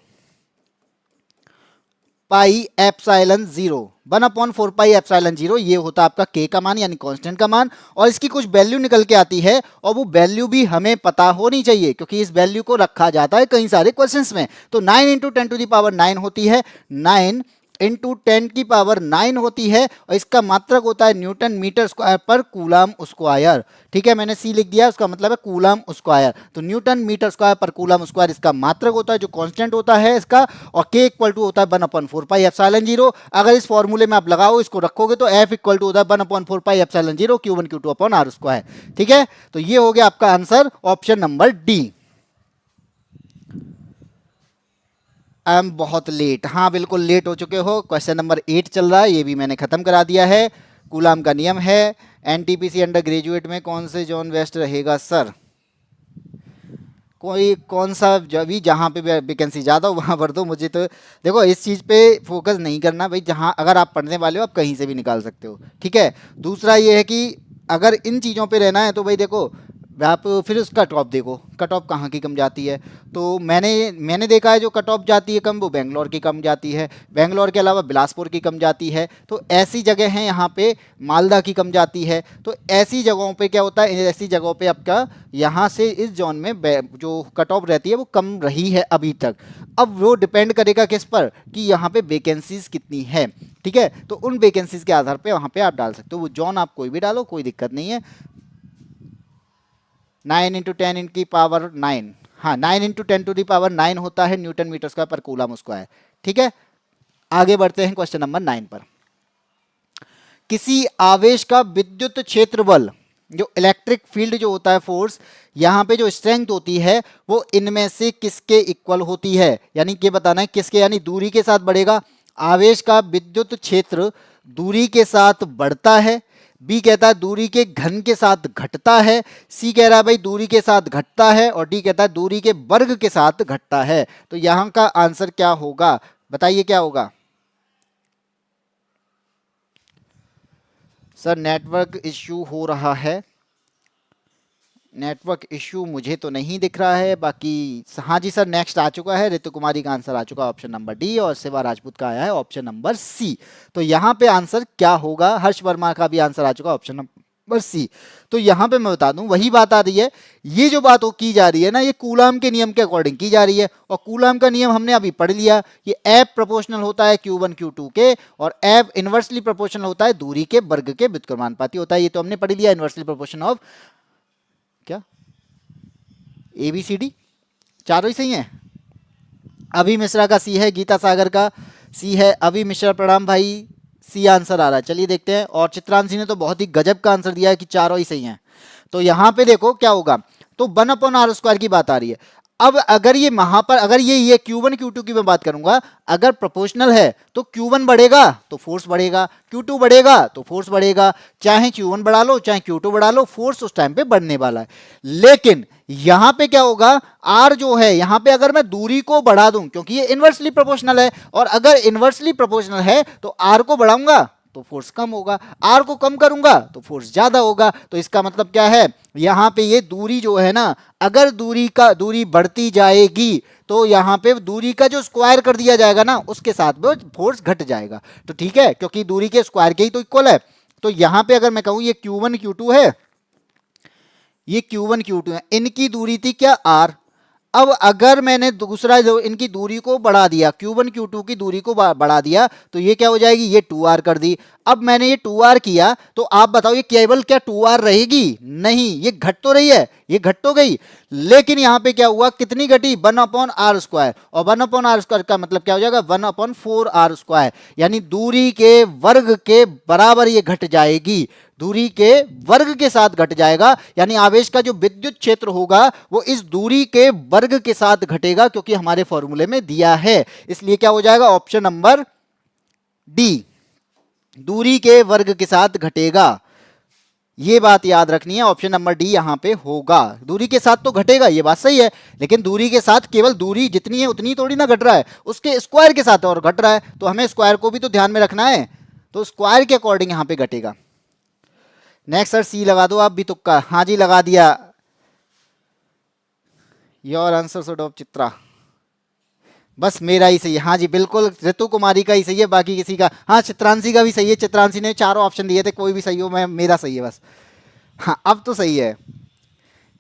pi epsilon zero, 1/4 pi epsilon zero, ये होता है आपका के का मान यानी कांस्टेंट का मान, और इसकी कुछ वैल्यू निकल के आती है और वो वैल्यू भी हमें पता होनी चाहिए क्योंकि इस वैल्यू को रखा जाता है कई सारे क्वेश्चंस में। तो 9 इंटू 10⁻9 होती है, 9 इंटू 10⁻9 होती है, और इसका मात्रक होता है न्यूटन मीटर स्क्वायर पर कूलम स्क्वायर। ठीक है, मैंने सी लिख दिया, उसका मतलब है कूलम स्क्वायर। तो न्यूटन मीटर स्क्वायर पर कूलम स्क्वायर इसका मात्रक होता है जो कांस्टेंट होता है इसका, और के इक्वल टू होता है 1/4 पाई एप्सिलॉन जीरो। अगर इस फॉर्मूले में आप लगाओ, इसको रखोगे तो एफ इक्वल टू होता है 1/4 pi epsilon zero Q1 Q2 upon R square. ठीक है, तो ये हो गया आपका answer option number D. I am बहुत लेट, हाँ बिल्कुल लेट हो चुके हो। क्वेश्चन नंबर 8 चल रहा है, ये भी मैंने खत्म करा दिया है। कूलाम का नियम है, एनटीपीसी अंडर ग्रेजुएट में कौन से जॉन वेस्ट रहेगा सर? कोई कौन सा भी जहाँ पे वैकेंसी ज़्यादा हो वहाँ भर दो। मुझे तो देखो इस चीज़ पे फोकस नहीं करना भाई, जहाँ अगर आप पढ़ने वाले हो आप कहीं से भी निकाल सकते हो। ठीक है, दूसरा ये है कि अगर इन चीज़ों पे रहना है तो भाई देखो आप फिर उसका कट ऑफ देखो, कट ऑफ कहाँ की कम जाती है। तो मैंने देखा है जो कट ऑफ जाती है कम वो बेंगलोर की कम जाती है, बेंगलोर के अलावा बिलासपुर की कम जाती है। तो ऐसी जगह हैं यहाँ पे, मालदा की कम जाती है। तो ऐसी जगहों पे क्या होता है, ऐसी जगहों पे आपका यहाँ से इस जोन में जो कट ऑफ रहती है वो कम रही है अभी तक। अब वो डिपेंड करेगा किस पर कि यहाँ पे वैकेंसीज कितनी है। ठीक है, तो उन वैकेंसीज के आधार पे वहाँ पे आप डाल सकते हो, वो जॉन आप कोई भी डालो, कोई दिक्कत नहीं है। 9 इंटू 10 इनकी पावर 9, हाँ 9 इंटू 10⁻9 होता है न्यूटन मीटर स्क्वायर पर कूलम स्क्वायर। ठीक है, आगे बढ़ते हैं क्वेश्चन नंबर 9 पर। किसी आवेश का विद्युत क्षेत्र बल, जो इलेक्ट्रिक फील्ड जो होता है फोर्स, यहाँ पे जो स्ट्रेंथ होती है वो इनमें से किसके इक्वल होती है, यानी कि बताना है किसके, यानी दूरी के साथ बढ़ेगा। आवेश का विद्युत क्षेत्र दूरी के साथ बढ़ता है, बी कहता है दूरी के घन के साथ घटता है, सी कह रहा है भाई दूरी के साथ घटता है, और डी कहता है दूरी के वर्ग के साथ घटता है। तो यहां का आंसर क्या होगा, बताइए क्या होगा? सर नेटवर्क इश्यू हो रहा है, नेटवर्क इश्यू मुझे तो नहीं दिख रहा है, बाकी हाँ जी सर नेक्स्ट आ चुका है, ऋतु कुमारी का आंसर आ चुका है ऑप्शन नंबर डी, और शिवा राजपूत का आया है ऑप्शन नंबर सी। तो यहाँ पे आंसर क्या होगा? हर्ष वर्मा का भी आंसर आ चुका है ऑप्शन नंबर सी। तो यहाँ पे मैं बता दूं वही बात आ रही है, ये जो बात की जा रही है ना, ये कूलाम के नियम के अकॉर्डिंग की जा रही है, और कूलाम का नियम हमने अभी पढ़ लिया, ये एफ प्रोपोर्शनल होता है Q1 Q2 के, और एफ इनवर्सली प्रोपोर्शनल होता है दूरी के वर्ग के व्युत्क्रमानुपाती होता है। ये तो हमने पढ़ लिया, इनवर्सली प्रोपोर्शन ऑफ क्या ABCD चारों ही सही हैं। अभी मिश्रा का सी है, गीता सागर का सी है, अभी मिश्रा प्रणाम भाई, सी आंसर आ रहा है। चलिए देखते हैं, और चित्रांशी ने तो बहुत ही गजब का आंसर दिया है कि चारों ही सही हैं। तो यहाँ पे देखो क्या होगा, तो 1/r² की बात आ रही है। अब अगर ये वहां पर अगर ये Q1 Q2 की मैं बात करूंगा, अगर प्रोपोर्शनल है तो Q1 बढ़ेगा तो फोर्स बढ़ेगा, Q2 बढ़ेगा तो फोर्स बढ़ेगा, चाहे Q1 बढ़ा लो चाहे Q2 बढ़ा लो, फोर्स उस टाइम पे बढ़ने वाला है। लेकिन यहां पे क्या होगा, R जो है यहां पे अगर मैं दूरी को बढ़ा दूं, क्योंकि ये इनवर्सली प्रोपोर्शनल है, और अगर इनवर्सली प्रोपोर्शनल है तो R को बढ़ाऊंगा तो फोर्स कम होगा, आर को कम करूंगा तो फोर्स ज्यादा होगा। तो इसका मतलब क्या है, यहां पे ये दूरी जो है ना, अगर दूरी बढ़ती जाएगी तो यहां पे दूरी का जो स्क्वायर कर दिया जाएगा ना, उसके साथ में फोर्स घट जाएगा। तो ठीक है, क्योंकि दूरी के स्क्वायर के ही तो इक्वल है। तो यहां पे अगर मैं कहूं ये Q1 Q2 है, ये Q1 Q2 है, इनकी दूरी थी क्या R। अब अगर मैंने दूसरा जो इनकी दूरी को बढ़ा दिया, Q1 Q2 की दूरी को बढ़ा दिया, तो ये क्या हो जाएगी, ये 2R कर दी। अब मैंने ये 2R किया, तो आप बताओ ये केवल क्या 2R रहेगी? नहीं, ये घट तो रही है, ये घट तो गई, लेकिन यहां पे क्या हुआ, कितनी घटी, 1/r², और 1/r² का मतलब क्या हो जाएगा, 1/4r², यानी दूरी के वर्ग के बराबर ये घट जाएगी, दूरी के वर्ग के साथ घट जाएगा। यानी आवेश का जो विद्युत क्षेत्र होगा वो इस दूरी के वर्ग के साथ घटेगा, क्योंकि हमारे फॉर्मूले में दिया है। इसलिए क्या हो जाएगा, ऑप्शन नंबर डी, दूरी के वर्ग के साथ घटेगा। ये बात याद रखनी है, ऑप्शन नंबर डी यहां पे होगा। दूरी के साथ तो घटेगा, ये बात सही है, लेकिन दूरी के साथ केवल दूरी जितनी है उतनी थोड़ी ना घट रहा है, उसके स्क्वायर के साथ और घट रहा है, तो हमें स्क्वायर को भी तो ध्यान में रखना है, तो स्क्वायर के अकॉर्डिंग यहां पे घटेगा। नेक्स्ट सर सी लगा दो आप भी तुक्का, हाँ जी लगा दिया, your answer should of Chitra. बस मेरा ही सही है। हाँ जी बिल्कुल, ऋतु कुमारी का ही सही है, बाकी किसी का, हाँ चित्रांशी का भी सही है। चित्रांशी ने चारों ऑप्शन दिए थे, कोई भी सही हो, मैं मेरा सही है बस। हाँ अब तो सही है।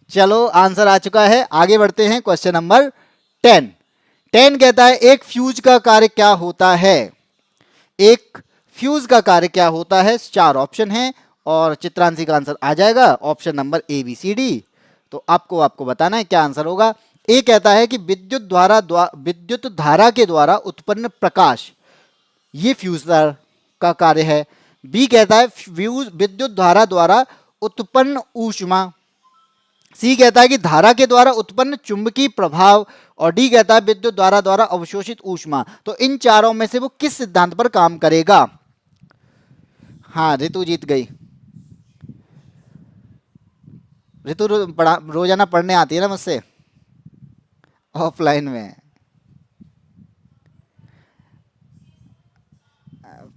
चलो आंसर आ चुका है, आगे बढ़ते हैं। Question number 10। 10 कहता है एक फ्यूज का कार्य क्या होता है। एक फ्यूज का कार्य क्या होता है, चार ऑप्शन है और चित्रांशी का आंसर आ जाएगा option number A B C D. तो आपको आपको बताना है क्या आंसर होगा। ए कहता है कि विद्युत धारा के द्वारा उत्पन्न प्रकाश, ये फ्यूज तार का कार्य है। बी कहता है फ्यूज विद्युत धारा द्वारा उत्पन्न ऊष्मा। सी कहता है कि धारा के द्वारा उत्पन्न चुंबकीय प्रभाव। और डी कहता है विद्युत धारा द्वारा अवशोषित ऊष्मा। तो इन चारों में से वो किस सिद्धांत पर काम करेगा। हाँ ऋतु जीत गई। ऋतु रोजाना पढ़ने आती है ना मुझसे, ऑफलाइन में।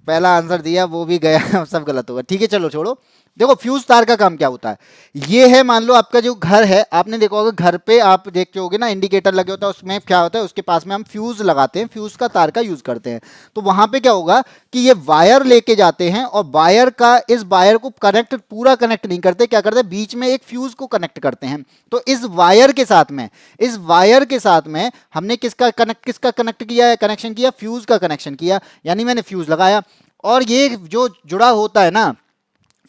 पहला आंसर दिया वो भी गया, सब गलत होगा। ठीक है चलो छोड़ो। देखो फ्यूज तार का काम क्या होता है, ये है मान लो आपका जो घर है, आपने देखा होगा घर पे आप देखते होगे ना इंडिकेटर लगे होता है, उसमें क्या होता है उसके पास में हम फ्यूज लगाते हैं, फ्यूज का तार का यूज करते हैं। तो वहां पे क्या होगा कि ये वायर लेके जाते हैं और वायर का इस वायर को कनेक्ट पूरा कनेक्ट नहीं करते, क्या करते हैं बीच में एक फ्यूज को कनेक्ट करते हैं। तो इस वायर के साथ में हमने किसका कनेक्ट किया है, कनेक्शन किया फ्यूज का कनेक्शन किया, यानी मैंने फ्यूज लगाया। और ये जो जुड़ा होता है ना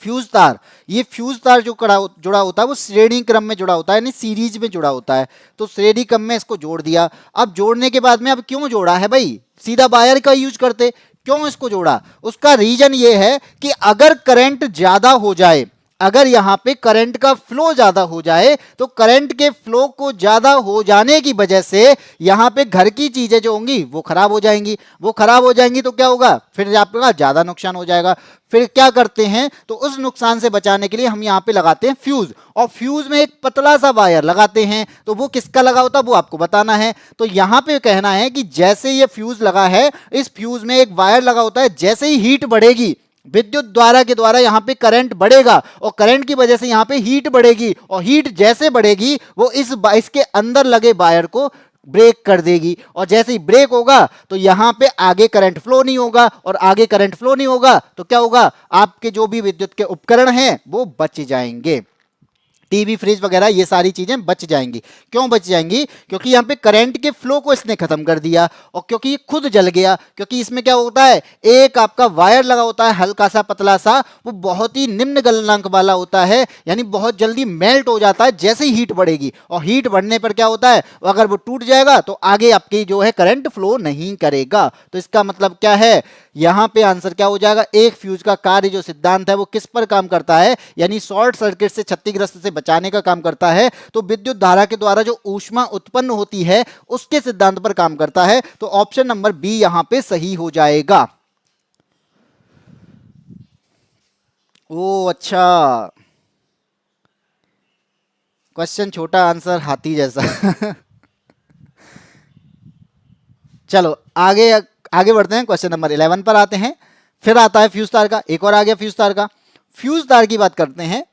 फ्यूज तार, ये फ्यूज तार जो जुड़ा होता है वो श्रेणी क्रम में जुड़ा होता है, यानी सीरीज में जुड़ा होता है। तो श्रेणी क्रम में इसको जोड़ दिया। अब जोड़ने के बाद में अब क्यों जोड़ा है भाई, सीधा वायर का यूज करते, क्यों इसको जोड़ा, उसका रीजन ये है कि अगर करंट ज्यादा हो जाए, अगर यहां पे करंट का फ्लो ज्यादा हो जाए, तो करंट के फ्लो को ज्यादा हो जाने की वजह से यहां पे घर की चीजें जो होंगी वो खराब हो जाएंगी। वो खराब हो जाएंगी तो क्या होगा, फिर आपका ज्यादा नुकसान हो जाएगा। फिर क्या करते हैं, तो उस नुकसान से बचाने के लिए हम यहां पे लगाते हैं फ्यूज, और फ्यूज में एक पतला सा वायर लगाते हैं। तो वो किसका लगा होता है वो आपको बताना है। तो यहां पे कहना है कि जैसे ये फ्यूज लगा है, इस फ्यूज में एक वायर लगा होता है, जैसे ही हीट बढ़ेगी विद्युत द्वारा के द्वारा यहां पे करंट बढ़ेगा, और करंट की वजह से यहां पे हीट बढ़ेगी, और हीट जैसे बढ़ेगी वो इसके अंदर लगे वायर को ब्रेक कर देगी। और जैसे ही ब्रेक होगा तो यहां पे आगे करंट फ्लो नहीं होगा, और आगे करंट फ्लो नहीं होगा तो क्या होगा, आपके जो भी विद्युत के उपकरण हैं वो बच जाएंगे। टीवी फ्रिज वगैरह ये सारी चीजें बच जाएंगी। क्यों बच जाएंगी, क्योंकि यहाँ पे करंट के फ्लो को इसने खत्म कर दिया, और क्योंकि ये खुद जल गया। क्योंकि इसमें क्या होता है, एक आपका वायर लगा होता है हल्का सा पतला सा, वो बहुत ही निम्न गलनांक वाला होता है, यानी बहुत जल्दी मेल्ट हो जाता है जैसे ही हीट बढ़ेगी। और हीट बढ़ने पर क्या होता है, अगर वो टूट जाएगा तो आगे आपकी जो है करंट फ्लो नहीं करेगा। तो इसका मतलब क्या है, यहां पे आंसर क्या हो जाएगा, एक फ्यूज का कार्य जो सिद्धांत है वो किस पर काम करता है, यानी शॉर्ट सर्किट से क्षतिग्रस्त से बचाने का काम करता है। तो विद्युत धारा के द्वारा जो ऊष्मा उत्पन्न होती है उसके सिद्धांत पर काम करता है। तो ऑप्शन नंबर बी यहां पे सही हो जाएगा। ओ अच्छा, क्वेश्चन छोटा आंसर हाथी जैसा। चलो आगे आगे बढ़ते हैं, क्वेश्चन नंबर 11 पर आते हैं। फिर आता है फ्यूज तार का, एक और आ गया फ्यूज तार का। फ्यूज तार की बात करते हैं,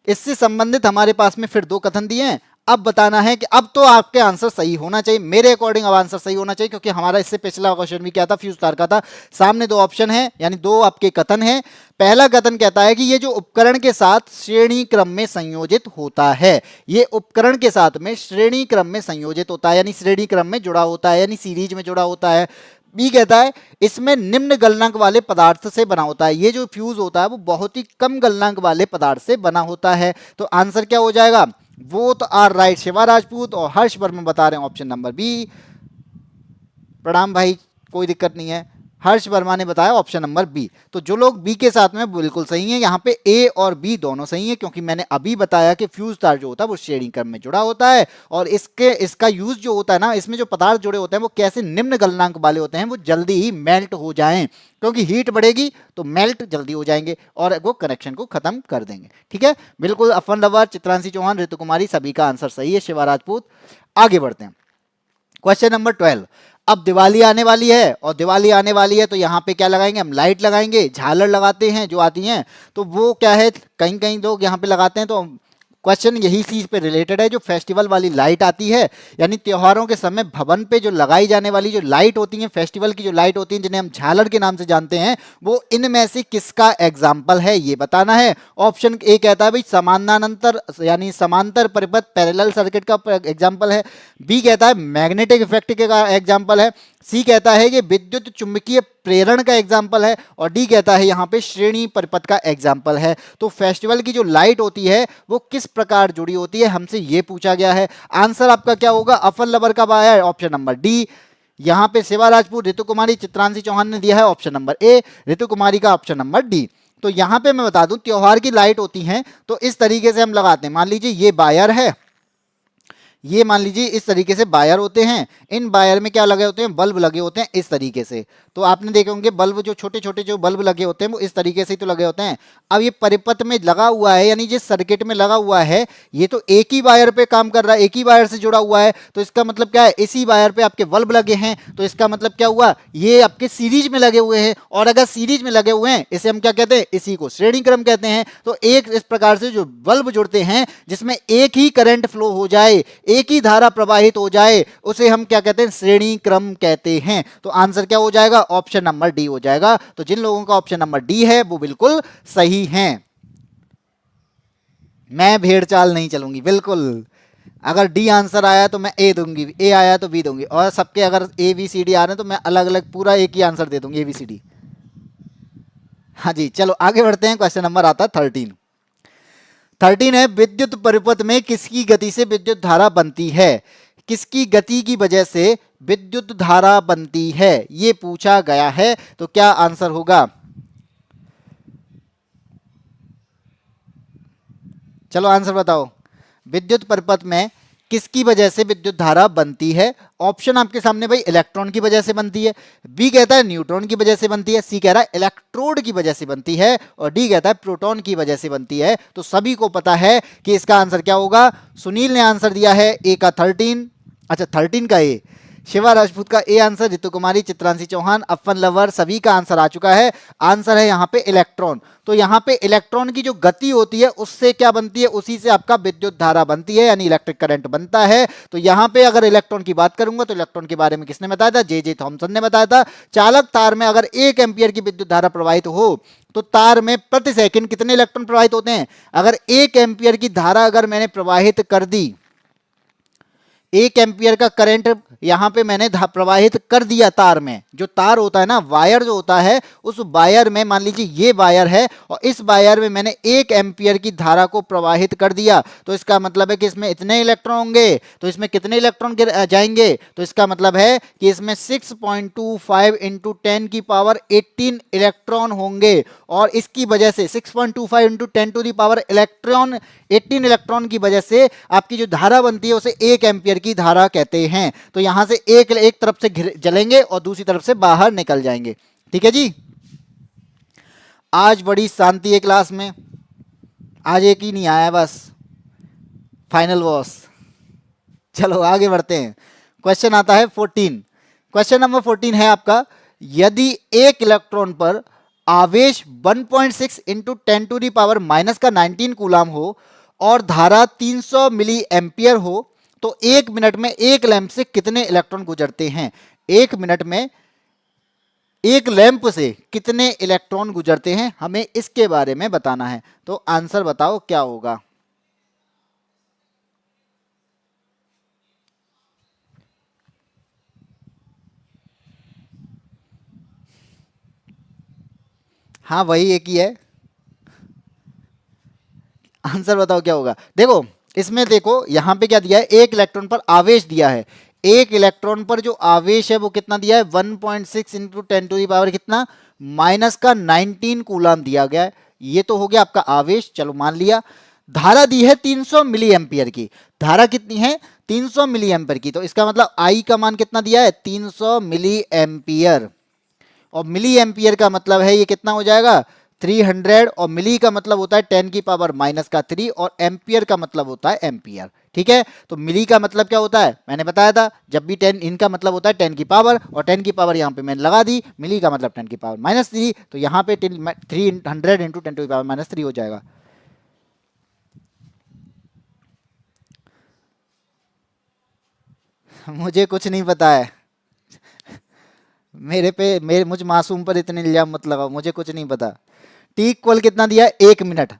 इससे संबंधित हमारे पास में फिर दो कथन दिए हैं। अब बताना है कि अब तो आपके आंसर सही होना चाहिए, मेरे अकॉर्डिंग अब आंसर सही होना चाहिए, क्योंकि हमारा इससे पिछला क्वेश्चन भी क्या था, फ्यूज तार का था। सामने दो ऑप्शन है, यानी दो आपके कथन है। पहला कथन कहता है कि ये जो उपकरण के साथ श्रेणी क्रम में संयोजित होता है, ये उपकरण के साथ में श्रेणी क्रम में संयोजित होता है, यानी श्रेणी क्रम में जुड़ा होता है, यानी सीरीज में जुड़ा होता है। बी कहता है इसमें निम्न गलनांक वाले पदार्थ से बना होता है, ये जो फ्यूज होता है वो बहुत ही कम गलनांक वाले पदार्थ से बना होता है। तो आंसर क्या हो जाएगा, वो तो आर राइट शिवा राजपूत और हर्ष वर्मा बता रहे हैं ऑप्शन नंबर बी। प्रणाम भाई, कोई दिक्कत नहीं है। हर्ष वर्मा ने बताया ऑप्शन नंबर बी। तो जो लोग बी के साथ में बिल्कुल सही हैं, यहाँ पे ए और बी दोनों सही हैं, क्योंकि मैंने अभी बताया कि फ्यूज तार जो होता है वो श्रेणी क्रम में जुड़ा होता है, और इसका यूज जो होता है ना, इसमें जो पदार्थ जुड़े होते हैं वो कैसे निम्न गलनांक वाले होते हैं, वो जल्दी ही मेल्ट हो जाएं, क्योंकि हीट बढ़ेगी तो मेल्ट जल्दी हो जाएंगे और वो कनेक्शन को खत्म कर देंगे। ठीक है, बिल्कुल अफन लवर, चित्रांशी चौहान, ऋतु कुमारी सभी का आंसर सही है, शिवा राजपूत। आगे बढ़ते हैं, क्वेश्चन नंबर 12। अब दिवाली आने वाली है, और दिवाली आने वाली है तो यहाँ पे क्या लगाएंगे, हम लाइट लगाएंगे, झालर लगाते हैं जो आती हैं। तो वो क्या है, कहीं कहीं लोग यहाँ पे लगाते हैं, तो क्वेश्चन यही चीज पे रिलेटेड है, जो फेस्टिवल वाली लाइट आती है, यानी त्योहारों के समय भवन पे जो लगाई जाने वाली जो लाइट होती है, फेस्टिवल की जो लाइट होती है, जिन्हें हम झालर के नाम से जानते हैं, वो इनमें से किसका एग्जाम्पल है, ये बताना है। ऑप्शन ए कहता है भाई समानांतर यानी समांतर परिपथ पैरेलल सर्किट का एग्जाम्पल है, बी कहता है मैग्नेटिक इफेक्ट का एग्जाम्पल है, सी कहता है कि विद्युत चुंबकीय प्रेरण का एग्जाम्पल है, और डी कहता है यहाँ पे श्रेणी परिपथ का एग्जाम्पल है। तो फेस्टिवल की जो लाइट होती है वो किस प्रकार जुड़ी होती है, हमसे ये पूछा गया है। आंसर आपका क्या होगा, अपर लबर का आया है ऑप्शन नंबर डी। यहाँ पे शिवा राजपूत, ऋतु कुमारी, चित्रांशी चौहान ने दिया है ऑप्शन नंबर ए, ऋतु कुमारी का ऑप्शन नंबर डी। तो यहाँ पे मैं बता दूं, त्योहार की लाइट होती हैं तो इस तरीके से हम लगाते हैं। मान लीजिए ये वायर है, ये मान लीजिए इस तरीके से वायर होते हैं, इन वायर में क्या लगे होते हैं, बल्ब लगे होते हैं इस तरीके से। तो आपने देखे होंगे बल्ब, जो छोटे छोटे जो बल्ब लगे होते हैं वो इस तरीके से ही तो लगे होते हैं। अब ये परिपथ में लगा हुआ है, यानी जिस सर्किट में लगा हुआ है ये तो एक ही वायर पे काम कर रहा है, एक ही वायर से जुड़ा हुआ है। तो इसका मतलब क्या है, इसी वायर पे आपके बल्ब लगे हैं, तो इसका मतलब क्या हुआ, ये आपके सीरीज में लगे हुए हैं। और अगर सीरीज में लगे हुए हैं इसे हम क्या कहते हैं, इसी को श्रेणी क्रम कहते हैं। तो एक इस प्रकार से जो बल्ब जुड़ते हैं जिसमें एक ही करंट फ्लो हो जाए, एक ही धारा प्रवाहित हो जाए, उसे हम क्या कहते हैं, श्रेणी क्रम कहते हैं। तो आंसर क्या हो जाएगा, ऑप्शन नंबर डी हो जाएगा। तो जिन लोगों का ऑप्शन नंबर डी है वो बिल्कुल सही हैं। मैं भेड़ चाल नहीं चलूंगी बिल्कुल। अगर डी आंसर आया तो मैं ए दूंगी, ए आया तो बी दूंगी, और सबके अगर ए बी सी डी आ रहे हैं तो मैं अलग अलग पूरा एक ही आंसर दे दूंगी, ए बी सी डी। हाँ जी, चलो आगे बढ़ते हैं। क्वेश्चन नंबर आता है 13 है, विद्युत परिपथ में किसकी गति से विद्युत धारा बनती है, किसकी गति की वजह से विद्युत धारा बनती है, ये पूछा गया है। तो क्या आंसर होगा, चलो आंसर बताओ। विद्युत परिपथ में किसकी वजह से विद्युत धारा बनती है? ऑप्शन आपके सामने भाई, इलेक्ट्रॉन की वजह से बनती है, बी कहता है न्यूट्रॉन की वजह से बनती है, सी कह रहा है इलेक्ट्रोड की वजह से बनती है, और डी कहता है प्रोटॉन की वजह से बनती है। तो सभी को पता है कि इसका आंसर क्या होगा। सुनील ने आंसर दिया है ए का 13, अच्छा 13 का ए, शिवा राजपूत का A answer, Ritu Kumari, Chitranshi Chauhan, Afan lover, सभी का आंसर आ चुका है। आंसर है यहाँ पे इलेक्ट्रॉन। तो यहाँ पे इलेक्ट्रॉन की जो गति होती है उससे क्या बनती है, उसी से आपका विद्युत धारा बनती है, यानी इलेक्ट्रिक करंट बनता है। तो यहाँ पे अगर इलेक्ट्रॉन की बात करूंगा तो इलेक्ट्रॉन के बारे में किसने बताया था, जे थॉमसन ने बताया था। चालक तार में अगर 1 एम्पियर की विद्युत धारा प्रवाहित हो तो तार में प्रति सेकंड कितने इलेक्ट्रॉन प्रवाहित होते हैं। अगर 1 एम्पियर की धारा अगर मैंने प्रवाहित कर दी, 1 एम्पियर का करंट यहां पे मैंने प्रवाहित कर दिया तार में, जो तार होता है ना, वायर जो होता है, उस वायर में मान लीजिए ये वायर है और इस वायर में मैंने 1 एम्पियर की धारा को प्रवाहित कर दिया, तो इसका मतलब है कि इसमें इतने इलेक्ट्रॉन होंगे। तो इसमें कितने इलेक्ट्रॉन जाएंगे, तो इसका मतलब है कि इसमें 6.25 इंटू 10 की पावर 18 इलेक्ट्रॉन होंगे, और इसकी वजह से 6.25 into 10 to the power 18 electron की वजह से आपकी जो धारा बनती है उसे 1 एम्पियर की धारा कहते हैं। तो यहां से एक तरफ से जलेंगे और दूसरी तरफ से बाहर निकल जाएंगे। ठीक है जी, आज बड़ी शांति है क्लास में, आज एक ही नहीं आया बस, फाइनल बॉस। चलो आगे बढ़ते हैं। क्वेश्चन आता है 14। क्वेश्चन नंबर 14 है आपका, यदि एक इलेक्ट्रॉन पर आवेश 1.6 into 10 to the power minus का 19 कूलाम हो और धारा 300 मिली एम्पियर हो तो 1 मिनट में एक लैंप से कितने इलेक्ट्रॉन गुजरते हैं। 1 मिनट में एक लैंप से कितने इलेक्ट्रॉन गुजरते हैं, हमें इसके बारे में बताना है। तो आंसर बताओ क्या होगा। हाँ वही एक ही है, आंसर बताओ क्या होगा। देखो इसमें देखो यहां पे क्या दिया है, एक इलेक्ट्रॉन पर आवेश दिया है, एक इलेक्ट्रॉन पर जो आवेश है वो कितना दिया है, 1.6 इंटू 10 टू दी पावर कितना, माइनस का 19 कूलाम दिया गया है। ये तो हो गया आपका आवेश, चलो मान लिया। धारा दी है 300 मिली एम्पियर की, धारा कितनी है, 300 मिली एम्पियर की। तो इसका मतलब आई का मान कितना दिया है, 300 मिली एम्पियर, और मिली एम्पियर का मतलब है ये कितना हो जाएगा, 300, और मिली का मतलब होता है 10 की पावर माइनस का 3, और एम्पियर का मतलब होता है एम्पियर। ठीक है, तो मिली का मतलब क्या होता है, मैंने बताया था, जब भी 10, इनका मतलब होता है 10 की पावर, और 10 की पावर यहाँ पे मैंने लगा दी, मिली का मतलब 10 की पावर माइनस 3, तो यहाँ पे 300 इंटू 10 टू पावर माइनस 3 हो जाएगा। मुझे कुछ नहीं पता है। मुझ मासूम पर इतने इल्जाम मत लगाओ, मुझे कुछ नहीं पता। टी इक्वल कितना दिया है? 1 मिनट।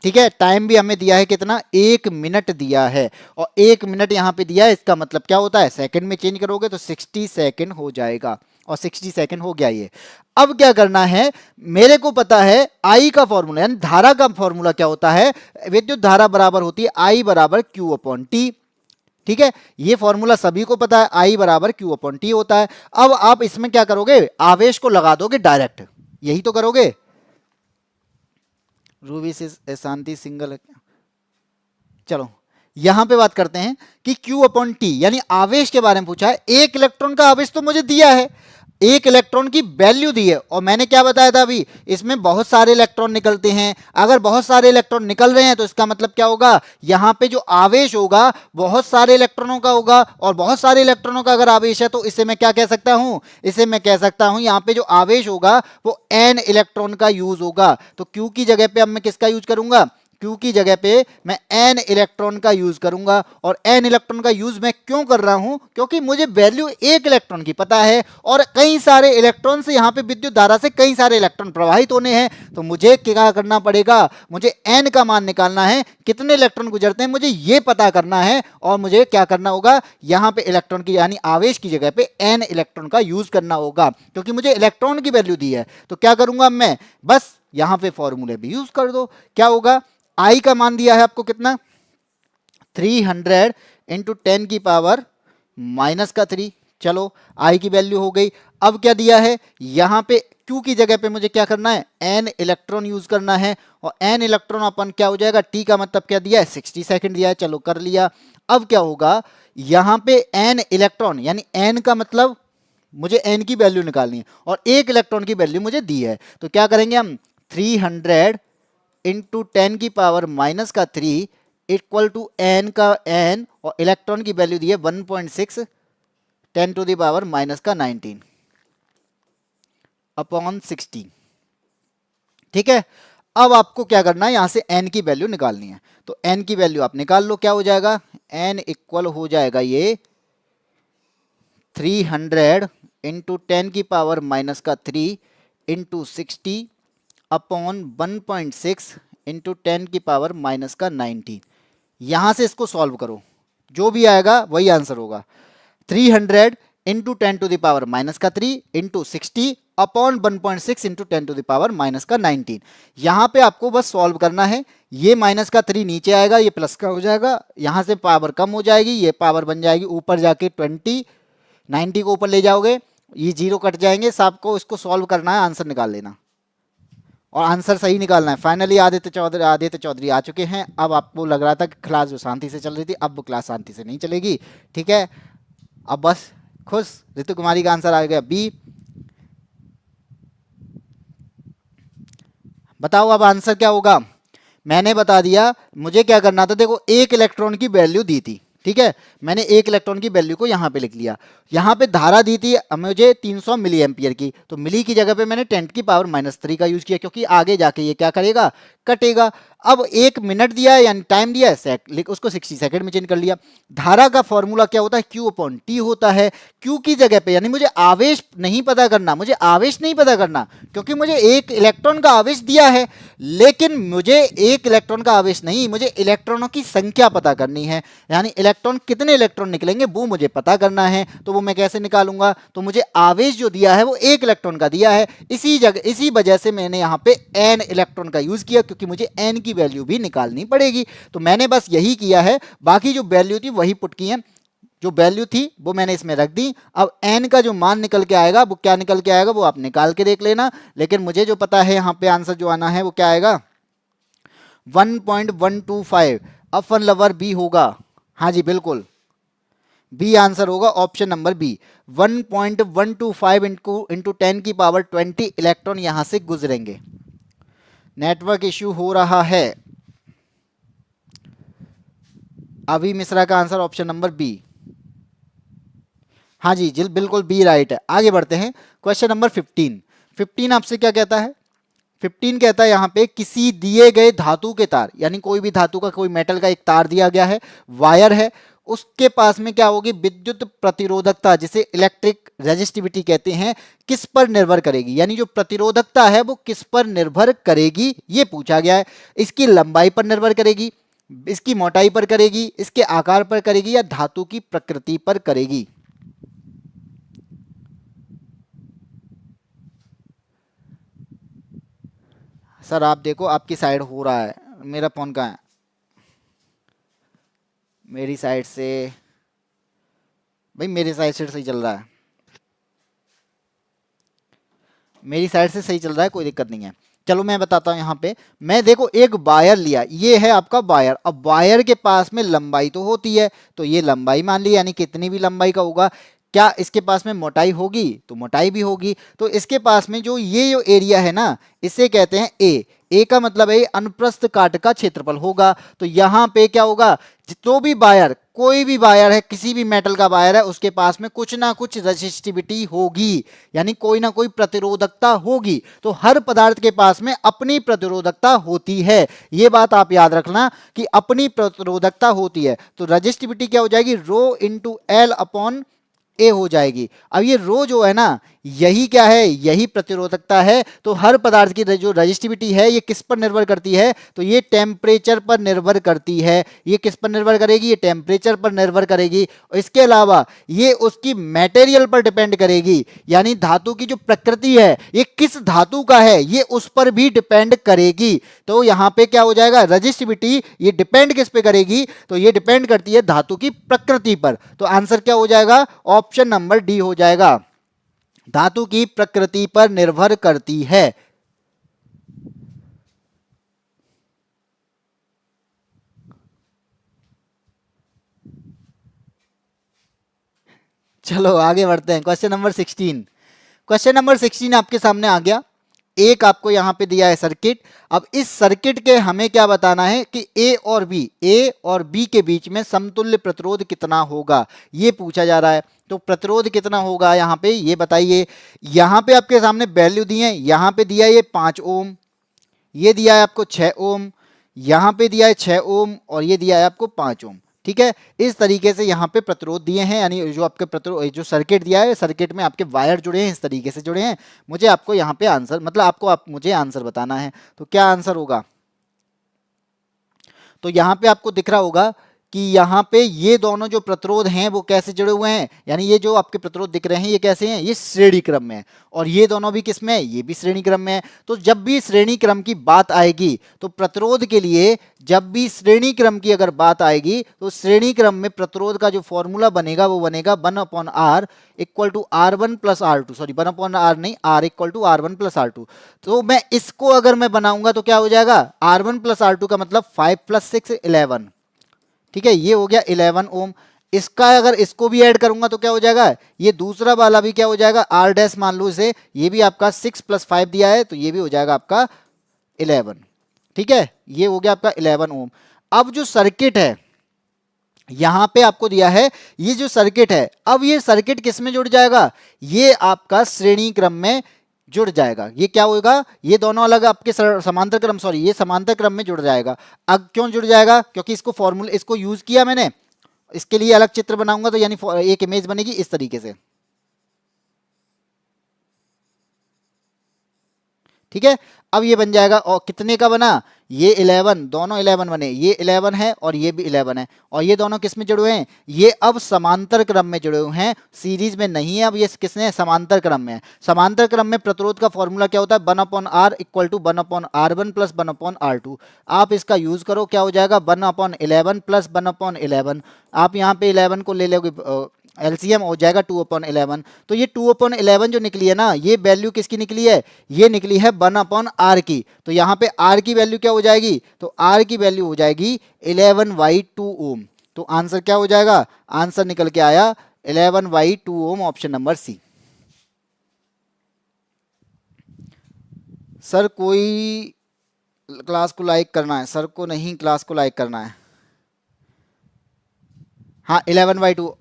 ठीक है, टाइम भी हमें दिया है कितना? 1 मिनट दिया है, और 1 मिनट यहाँ पे दिया है, इसका मतलब क्या होता है? सेकंड में चेंज करोगे तो 60 सेकंड हो जाएगा, और 60 सेकंड हो गया ये। अब क्या करना है, मेरे को पता है आई का फॉर्मूला, यानी धारा का फॉर्मूला क्या होता है? विद्युत धारा बराबर होती है आई बराबर क्यू अपॉन टी। ठीक है, ये फॉर्मूला सभी को पता है, आई बराबर क्यू अपॉन टी होता है। अब आप इसमें क्या करोगे? आवेश को लगा दोगे डायरेक्ट, यही तो करोगे। रूबी से शांति सिंगल है क्या? चलो यहां पे बात करते हैं कि Q अपॉन टी, यानी आवेश के बारे में पूछा है। एक इलेक्ट्रॉन का आवेश तो मुझे दिया है, एक इलेक्ट्रॉन की वैल्यू दी है, और मैंने क्या बताया था अभी, इसमें बहुत सारे इलेक्ट्रॉन निकलते हैं। अगर बहुत सारे इलेक्ट्रॉन निकल रहे हैं तो इसका मतलब क्या होगा? यहां पे जो आवेश होगा बहुत सारे इलेक्ट्रॉनों का होगा, और बहुत सारे इलेक्ट्रॉनों का अगर आवेश है तो इसे मैं क्या कह सकता हूं? इसे मैं कह सकता हूं यहां पे जो आवेश होगा वो n इलेक्ट्रॉन का यूज होगा। तो Q की जगह पे अब मैं किसका यूज करूंगा? Q की जगह पे मैं n इलेक्ट्रॉन का यूज करूंगा। और n इलेक्ट्रॉन का यूज मैं क्यों कर रहा हूं? क्योंकि मुझे वैल्यू एक इलेक्ट्रॉन की पता है, और कई सारे इलेक्ट्रॉन से यहां पे विद्युत धारा से कई सारे इलेक्ट्रॉन प्रवाहित होने हैं, तो मुझे क्या करना पड़ेगा? मुझे n का मान निकालना है, कितने इलेक्ट्रॉन गुजरते हैं मुझे ये पता करना है, और मुझे क्या करना होगा? यहां पे इलेक्ट्रॉन की यानी आवेश की जगह पे n इलेक्ट्रॉन का यूज करना होगा, क्योंकि मुझे इलेक्ट्रॉन की वैल्यू दी है। तो क्या करूंगा मैं? बस यहां पे फॉर्मूले भी यूज कर दो। क्या होगा? आई का मान दिया है आपको कितना? 300 इंटू 10 की पावर माइनस का 3। चलो आई की वैल्यू हो गई। अब क्या दिया है यहां पे? क्यू की जगह पे मुझे क्या करना है? एन इलेक्ट्रॉन यूज करना है, और एन इलेक्ट्रॉन अपन क्या हो जाएगा? टी का मतलब क्या दिया है? 60 सेकंड दिया है। चलो कर लिया। अब क्या होगा? यहां पे एन इलेक्ट्रॉन, यानी एन का मतलब मुझे एन की वैल्यू निकालनी है, और एक इलेक्ट्रॉन की वैल्यू मुझे दी है। तो क्या करेंगे हम? 300 इंटू 10 की पावर माइनस का 3 इक्वल टू एन का एन, और इलेक्ट्रॉन की वैल्यू दी है 1.6 10 टू द पावर माइनस का 19 अपॉन 16। ठीक है, अब आपको क्या करना है? यहां से n की वैल्यू निकालनी है। तो n की वैल्यू आप निकाल लो। क्या हो जाएगा? n इक्वल हो जाएगा ये 300 इंटू 10 की पावर माइनस का 3 इंटू 60 अपॉन 1.6 इंटू 10 की पावर माइनस का 19। यहां से इसको सॉल्व करो, जो भी आएगा वही आंसर होगा। 300 into 10 to the power minus का 3 into 60 upon 1.6 into 10 to the power minus का 19। यहां पे आपको बस सॉल्व करना है। ये माइनस का 3 नीचे आएगा, ये प्लस का हो जाएगा, यहां से पावर कम हो जाएगी, ये पावर बन जाएगी ऊपर जाके 20, 90 को ऊपर ले जाओगे, ये जीरो कट जाएंगे। सबको इसको सॉल्व करना है, आंसर निकाल लेना, और आंसर सही निकालना है। फाइनली आदित्य चौधरी आ चुके हैं। अब आपको लग रहा था कि क्लास जो शांति से चल रही थी, अब वो क्लास शांति से नहीं चलेगी। ठीक है, अब बस खुश। ऋतु कुमारी का आंसर आ गया बी। बताओ अब आंसर क्या होगा? मैंने बता दिया। मुझे क्या करना था? देखो, एक इलेक्ट्रॉन की वैल्यू दी थी, ठीक है, मैंने एक इलेक्ट्रॉन की वैल्यू को यहां पे लिख लिया। यहां पे धारा दी थी मुझे 300 मिली एम्पियर की, तो मिली की जगह पे मैंने 10 की पावर माइनस 3 का यूज किया, क्योंकि आगे जाके ये क्या करेगा? कटेगा। अब 1 मिनट दिया है, यानी टाइम दिया है, उसको 60 सेकंड में चेंज कर लिया। धारा का फॉर्मूला क्या होता है? क्यू अपॉन टी होता है। क्यू की जगह पे, यानी मुझे आवेश नहीं पता करना, मुझे आवेश नहीं पता करना, क्योंकि मुझे एक इलेक्ट्रॉन का आवेश दिया है, लेकिन मुझे एक इलेक्ट्रॉन का आवेश नहीं, मुझे इलेक्ट्रॉनों की संख्या पता करनी है, यानी इलेक्ट्रॉन कितने इलेक्ट्रॉन निकलेंगे वो मुझे पता करना है। तो वो मैं कैसे निकालूंगा? तो मुझे आवेश जो दिया है वो एक इलेक्ट्रॉन का दिया है, इसी वजह से मैंने यहाँ पे n इलेक्ट्रॉन का यूज किया, क्योंकि मुझे n की वैल्यू भी निकालनी पड़ेगी। तो मैंने बस यही किया है, बाकी जो वैल्यू थी वही पुट की है, जो वैल्यू थी वो मैंने इसमें रख दी। अब n का जो मान निकल के आएगा वो क्या निकल के आएगा वो आप निकाल के देख लेना, लेकिन मुझे जो पता है यहाँ पे आंसर जो आना है वो क्या आएगा? 1.125। अब फन लवर बी होगा। हाँ जी बिल्कुल, बी आंसर होगा, ऑप्शन नंबर बी। 1.125 इंटू 10 की पावर 20 इलेक्ट्रॉन यहां से गुजरेंगे। नेटवर्क इश्यू हो रहा है। अभी मिश्रा का आंसर ऑप्शन नंबर बी। हाँ जी जिल बिल्कुल बी राइट है। आगे बढ़ते हैं, क्वेश्चन नंबर 15। 15 आपसे क्या कहता है? 15 कहता है यहाँ पे किसी दिए गए धातु के तार, यानी कोई भी धातु का कोई मेटल का एक तार दिया गया है, वायर है, उसके पास में क्या होगी, विद्युत प्रतिरोधकता, जिसे इलेक्ट्रिक रेजिस्टिविटी कहते हैं, किस पर निर्भर करेगी, यानी जो प्रतिरोधकता है वो किस पर निर्भर करेगी, ये पूछा गया है। इसकी लंबाई पर निर्भर करेगी, इसकी मोटाई पर करेगी, इसके आकार पर करेगी, या धातु की प्रकृति पर करेगी। सर आप देखो आपकी साइड हो रहा है, मेरा फोन कहाँ है, मेरी साइड से, भाई मेरी साइड से सही चल रहा है, मेरी साइड से सही चल रहा है, कोई दिक्कत नहीं है। चलो मैं बताता हूँ। यहाँ पे मैं देखो एक वायर लिया, ये है आपका वायर। अब वायर के पास में लंबाई तो होती है, तो ये लंबाई मान ली, यानी कितनी भी लंबाई का होगा। क्या इसके पास में मोटाई होगी, तो मोटाई भी होगी। तो इसके पास में जो ये जो एरिया है ना, इसे कहते हैं ए का मतलब है अनुप्रस्थ काट का क्षेत्रफल होगा। तो यहाँ पे क्या होगा, जो भी वायर, कोई भी वायर है, किसी भी मेटल का वायर है, उसके पास में कुछ ना कुछ रेजिस्टिविटी होगी, यानी कोई ना कोई प्रतिरोधकता होगी। तो हर पदार्थ के पास में अपनी प्रतिरोधकता होती है, ये बात आप याद रखना कि अपनी प्रतिरोधकता होती है। तो रेजिस्टिविटी क्या हो जाएगी, रो इंटू एल अपॉन ए हो जाएगी। अब ये रो जो है ना, यही क्या है, यही प्रतिरोधकता है। तो हर पदार्थ की जो रेजिस्टिविटी है ये किस पर निर्भर करती है, तो ये टेम्परेचर पर निर्भर करती है। ये किस पर निर्भर करेगी, ये टेम्परेचर पर निर्भर करेगी। इसके अलावा ये उसकी मटेरियल पर डिपेंड करेगी, यानी धातु की जो प्रकृति है, ये किस धातु का है, ये उस पर भी डिपेंड करेगी। तो यहां पे क्या हो जाएगा, रेजिस्टिविटी ये डिपेंड किस पे करेगी, तो ये डिपेंड करती है धातु की प्रकृति पर। तो आंसर क्या हो जाएगा, ऑप्शन नंबर डी हो जाएगा, धातु की प्रकृति पर निर्भर करती है। चलो आगे बढ़ते हैं, क्वेश्चन नंबर 16। क्वेश्चन नंबर 16 आपके सामने आ गया। एक आपको यहां पे दिया है सर्किट। अब इस सर्किट के हमें क्या बताना है कि ए और बी के बीच में समतुल्य प्रतिरोध कितना होगा, ये पूछा जा रहा है। तो प्रतिरोध कितना होगा यहां पे, ये बताइए। यहां पे आपके सामने वैल्यू दी है, यहां पे दिया है ये 5 ओम, ये दिया है आपको 6 ओम, यहां पे दिया है 6 ओम, और ये दिया है आपको 5 ओम। ठीक है, इस तरीके से यहाँ पे प्रतिरोध दिए हैं, यानी जो आपके प्रतिरोध, जो सर्किट दिया है, सर्किट में आपके वायर जुड़े हैं, इस तरीके से जुड़े हैं। मुझे आपको यहाँ पे आंसर, मतलब आपको मुझे आंसर बताना है। तो क्या आंसर होगा, तो यहाँ पे आपको दिख रहा होगा कि यहाँ पे ये दोनों जो प्रतिरोध हैं वो कैसे जुड़े हुए हैं, यानी ये जो आपके प्रतिरोध दिख रहे हैं ये कैसे हैं, ये श्रेणी क्रम में है, और ये दोनों भी किस में है, ये भी श्रेणी क्रम में है। तो जब भी श्रेणी क्रम की बात आएगी, तो प्रतिरोध के लिए जब भी श्रेणी क्रम की अगर बात आएगी, तो श्रेणी क्रम में प्रतिरोध का जो फॉर्मूला बनेगा वो बनेगा 1/r equal to R1 plus R2, sorry 1/r नहीं, R equal to R1 plus R2। तो मैं इसको अगर मैं बनाऊंगा तो क्या हो जाएगा, R1 प्लस R2 का मतलब 5 प्लस 6 11। ठीक है, ये हो गया 11 ओम। इसका अगर इसको भी ऐड करूंगा तो क्या हो जाएगा, ये दूसरा वाला भी क्या हो जाएगा, आर डैश मान लो इसे, ये भी आपका 6 प्लस 5 दिया है, तो ये भी हो जाएगा आपका 11। ठीक है, ये हो गया आपका 11 ओम। अब जो सर्किट है यहां पे आपको दिया है, ये जो सर्किट है, अब ये सर्किट किस में जुड़ जाएगा, ये आपका श्रेणी क्रम में जुड़ जाएगा। ये क्या होगा, ये दोनों अलग आपके समांतर क्रम, सॉरी ये समांतर क्रम में जुड़ जाएगा। अब क्यों जुड़ जाएगा, क्योंकि इसको फॉर्मूला, इसको यूज किया मैंने, इसके लिए अलग चित्र बनाऊंगा तो यानी एक इमेज बनेगी इस तरीके से। ठीक है, अब ये बन जाएगा, और कितने का बना, ये 11, दोनों 11 बने, ये 11 है और ये भी 11 है, और ये दोनों किस में जुड़े हुए हैं, ये अब समांतर क्रम में जुड़े हुए हैं, सीरीज में नहीं है। अब ये किसने, समांतर क्रम में है। समांतर क्रम में प्रतिरोध का फॉर्मूला क्या होता है, 1/r equal to 1/r1 plus 1/r2। आप इसका यूज करो, क्या हो जाएगा 1/11 प्लस 1/11। आप यहाँ पे 11 को ले लोगे, एलसीएम हो जाएगा 2/11। तो ये 2/11 जो निकली है ना, ये वैल्यू किसकी निकली है, ये निकली है 1/r की। तो यहाँ पे r की वैल्यू क्या हो जाएगी, तो r की वैल्यू हो जाएगी 11/2 ओम। तो आंसर क्या हो जाएगा, आंसर निकल के आया 11/2 ओम, ऑप्शन नंबर सी। सर कोई क्लास को लाइक करना है, सर को नहीं क्लास को लाइक करना है। हाँ 11/2।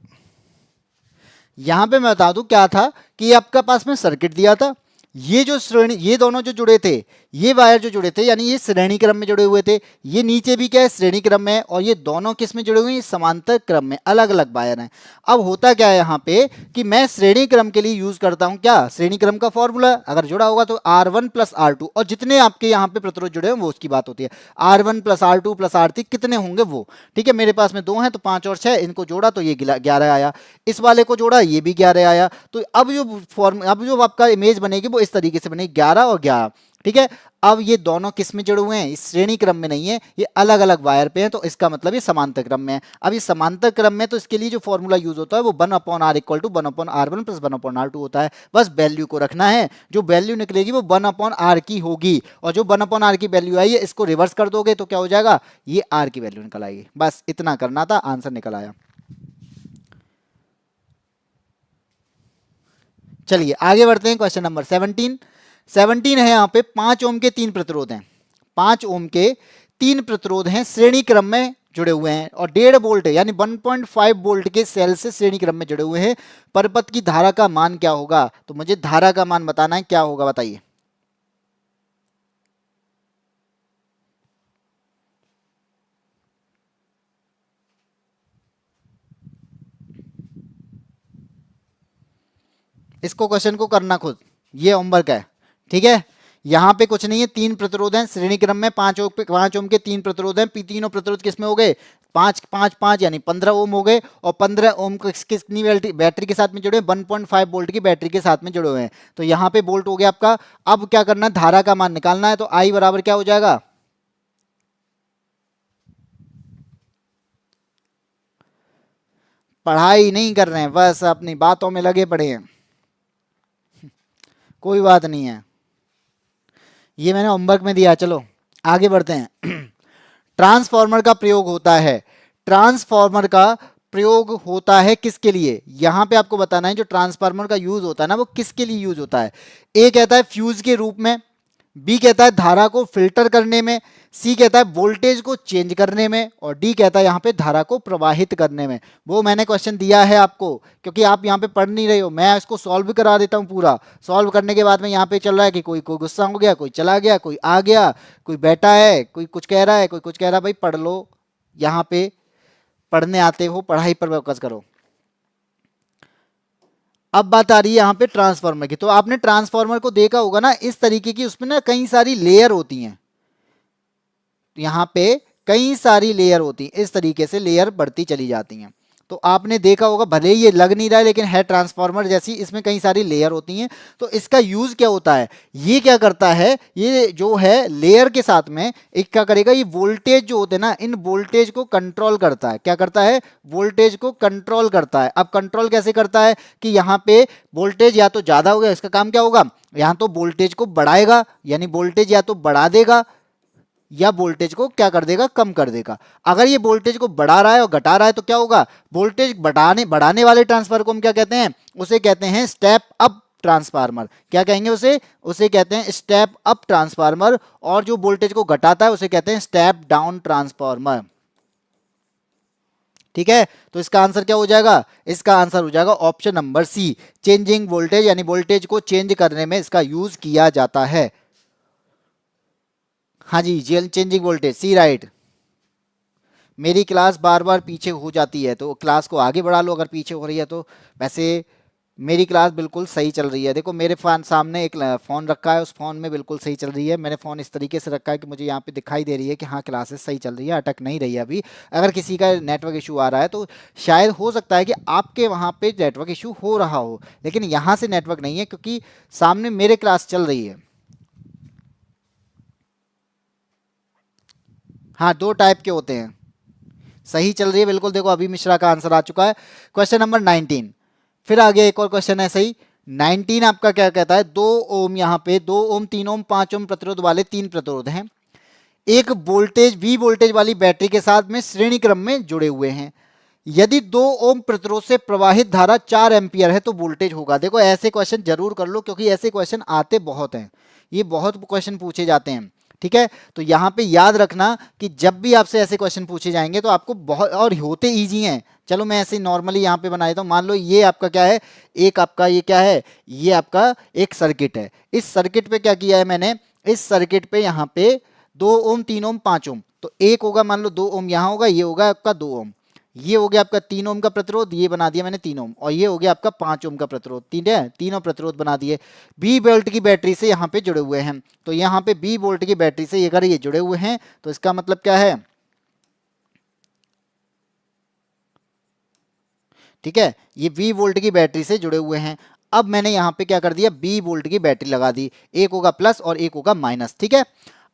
यहां पे मैं बता दूं क्या था कि आपका पास में सर्किट दिया था, ये जो श्रेणी, ये दोनों जो जुड़े थे, ये वायर जो जुड़े थे यानी ये श्रेणी क्रम में जुड़े हुए थे, ये नीचे भी क्या है श्रेणी क्रम में है, और ये दोनों किस में जुड़े हुए हैं, समांतर क्रम में, अलग अलग वायर हैं। अब होता क्या है यहाँ पे कि मैं श्रेणी क्रम के लिए यूज करता हूँ क्या, श्रेणी क्रम का फॉर्मूला अगर जुड़ा होगा तो R1 प्लस R2, और जितने आपके यहाँ पे प्रतिरोध जुड़े हैं वो उसकी बात होती है, R1 plus R2 plus R3 कितने होंगे वो, ठीक है। मेरे पास में 2 हैं तो 5 और 6, इनको जोड़ा तो ये 11 आया, इस वाले को जोड़ा ये भी 11 आया। तो अब जो आपका इमेज बनेगी वो इस तरीके से बनेगी 11 और 11, ठीक है। अब ये दोनों किस में जुड़े हुए हैं, इस श्रेणी क्रम में नहीं है, ये अलग अलग वायर पे हैं, तो इसका मतलब ये समांतर क्रम में है। अब ये समांतर क्रम में तो इसके लिए जो फॉर्मूला यूज होता है वो 1/r equal to 1/r1 plus 1/r2 होता है। बस वैल्यू को रखना है, जो वैल्यू निकलेगी वो 1/r की होगी, और जो 1/r की वैल्यू आई है इसको रिवर्स कर दोगे तो क्या हो जाएगा, ये r की वैल्यू निकल आएगी। बस इतना करना था, आंसर निकल आया। चलिए आगे बढ़ते हैं, क्वेश्चन नंबर 17 है। यहाँ पे 5 ओम के 3 प्रतिरोध हैं, 5 ओम के 3 प्रतिरोध हैं, श्रेणी क्रम में जुड़े हुए हैं, और 1.5 वोल्ट यानी 1.5 वोल्ट के सेल से श्रेणी क्रम में जुड़े हुए हैं। परपथ की धारा का मान क्या होगा, तो मुझे धारा का मान बताना है, क्या होगा बताइए। इसको क्वेश्चन को करना खुद, ये होमवर्क है, ठीक है। यहाँ पे कुछ नहीं है, 3 प्रतिरोध हैं श्रेणी क्रम में, 5 ओम के 3 प्रतिरोध हैं, तीनों प्रतिरोध किस में हो गए, 5 5 5 यानी 15 ओम हो गए, और 15 ओम कितनी बैटरी के साथ में जुड़े, 1.5 वोल्ट की बैटरी के साथ में जुड़े हुए हैं। तो यहाँ पे वोल्ट हो गया आपका। अब क्या करना है, धारा का मान निकालना है, तो आई बराबर क्या हो जाएगा, पढ़ाई नहीं कर रहे हैं, बस अपनी बातों में लगे पड़े हैं, कोई बात नहीं है, ये मैंने होमवर्क में दिया। चलो आगे बढ़ते हैं। ट्रांसफार्मर का प्रयोग होता है, ट्रांसफार्मर का प्रयोग होता है किसके लिए, यहां पे आपको बताना है जो ट्रांसफार्मर का यूज होता है ना वो किसके लिए यूज होता है। ए कहता है फ्यूज के रूप में, बी कहता है धारा को फिल्टर करने में, सी कहता है वोल्टेज को चेंज करने में, और डी कहता है यहाँ पे धारा को प्रवाहित करने में। वो मैंने क्वेश्चन दिया है आपको, क्योंकि आप यहाँ पे पढ़ नहीं रहे हो, मैं इसको सॉल्व करा देता हूँ पूरा। सॉल्व करने के बाद में यहाँ पे चल रहा है कि कोई कोई गुस्सा हो गया, कोई चला गया, कोई आ गया, कोई बैठा है, कोई कुछ कह रहा है, कोई कुछ कह रहा है। भाई पढ़ लो, यहाँ पे पढ़ने आते हो, पढ़ाई पर फोकस करो। अब बात आ रही है यहाँ पे ट्रांसफार्मर की, तो आपने ट्रांसफार्मर को देखा होगा ना इस तरीके की, उसमें ना कई सारी लेयर होती हैं, यहाँ पे कई सारी लेयर होती हैं, इस तरीके से लेयर बढ़ती चली जाती हैं। तो आपने देखा होगा, भले ही ये लग नहीं रहा है लेकिन है ट्रांसफार्मर जैसी, इसमें कई सारी लेयर होती हैं। तो इसका यूज क्या होता है, ये क्या करता है, ये जो है लेयर के साथ में एक क्या करेगा, ये वोल्टेज जो होते हैं ना, इन वोल्टेज को कंट्रोल करता है। क्या करता है, वोल्टेज को कंट्रोल करता है। अब कंट्रोल कैसे करता है कि यहाँ पे वोल्टेज या तो ज्यादा हो गया, इसका काम क्या होगा, यहाँ तो वोल्टेज को बढ़ाएगा, यानी वोल्टेज या तो बढ़ा देगा या वोल्टेज को क्या कर देगा, कम कर देगा। अगर ये वोल्टेज को बढ़ा रहा है और घटा रहा है तो क्या होगा, वोल्टेज बढ़ाने वाले ट्रांसफार्मर को हम क्या कहते हैं, उसे कहते हैं स्टेप अप ट्रांसफार्मर। क्या कहेंगे उसे कहते हैं स्टेप अप ट्रांसफार्मर, और जो वोल्टेज को घटाता है उसे कहते हैं स्टेप डाउन ट्रांसफार्मर। ठीक है, तो इसका आंसर क्या हो जाएगा, इसका आंसर हो जाएगा option number C, changing voltage, यानी वोल्टेज को चेंज करने में इसका यूज किया जाता है। हाँ जी, चेंजिंग वोल्टेज, सी राइट। मेरी क्लास बार बार पीछे हो जाती है तो क्लास को आगे बढ़ा लो अगर पीछे हो रही है तो। वैसे मेरी क्लास बिल्कुल सही चल रही है, देखो मेरे फोन सामने एक फ़ोन रखा है, उस फ़ोन में बिल्कुल सही चल रही है। मैंने फ़ोन इस तरीके से रखा है कि मुझे यहाँ पे दिखाई दे रही है कि हाँ क्लासेस सही चल रही है, अटक नहीं रही है अभी। अगर किसी का नेटवर्क इशू आ रहा है तो शायद हो सकता है कि आपके वहाँ पे नेटवर्क इशू हो रहा हो, लेकिन यहाँ से नेटवर्क नहीं है क्योंकि सामने मेरे क्लास चल रही है। हाँ, 2 टाइप के होते हैं, सही चल रही है बिल्कुल। देखो अभी मिश्रा का आंसर आ चुका है, क्वेश्चन नंबर 19। फिर आगे एक और क्वेश्चन है सही। 19 आपका क्या कहता है, 2 ओम, यहाँ पे 2 ओम, 3 ओम, 5 ओम प्रतिरोध वाले 3 प्रतिरोध हैं, एक वोल्टेज V वोल्टेज वाली बैटरी के साथ में श्रेणी क्रम में जुड़े हुए हैं। यदि 2 ओम प्रतिरोध से प्रवाहित धारा 4 एम्पियर है तो वोल्टेज होगा। देखो ऐसे क्वेश्चन जरूर कर लो क्योंकि ऐसे क्वेश्चन आते बहुत हैं, ये बहुत क्वेश्चन पूछे जाते हैं। ठीक है, तो यहाँ पे याद रखना कि जब भी आपसे ऐसे क्वेश्चन पूछे जाएंगे तो आपको बहुत, और होते इजी हैं। चलो मैं ऐसे नॉर्मली यहाँ पे बना देता हूँ। मान लो ये आपका क्या है, एक आपका ये क्या है, ये आपका एक सर्किट है। इस सर्किट पे क्या किया है मैंने, इस सर्किट पे यहाँ पे 2 ओम 3 ओम 5 ओम, तो एक होगा मान लो 2 ओम यहाँ होगा, ये होगा आपका 2 ओम, ये हो गया आपका 3 ओम का प्रतिरोध, ये बना दिया मैंने 3 ओम, और ये हो गया आपका 5 ओम का प्रतिरोध। तीन है, तीनों प्रतिरोध बना दिए। 20 वोल्ट की बैटरी से यहाँ पे जुड़े हुए हैं, तो यहाँ पे 20 वोल्ट की बैटरी से अगर ये जुड़े हुए हैं तो इसका मतलब क्या है, ठीक है, ये 20 वोल्ट की बैटरी से जुड़े हुए हैं। अब मैंने यहाँ पे क्या कर दिया, 20 वोल्ट की बैटरी लगा दी, एक होगा प्लस और एक होगा माइनस। ठीक है,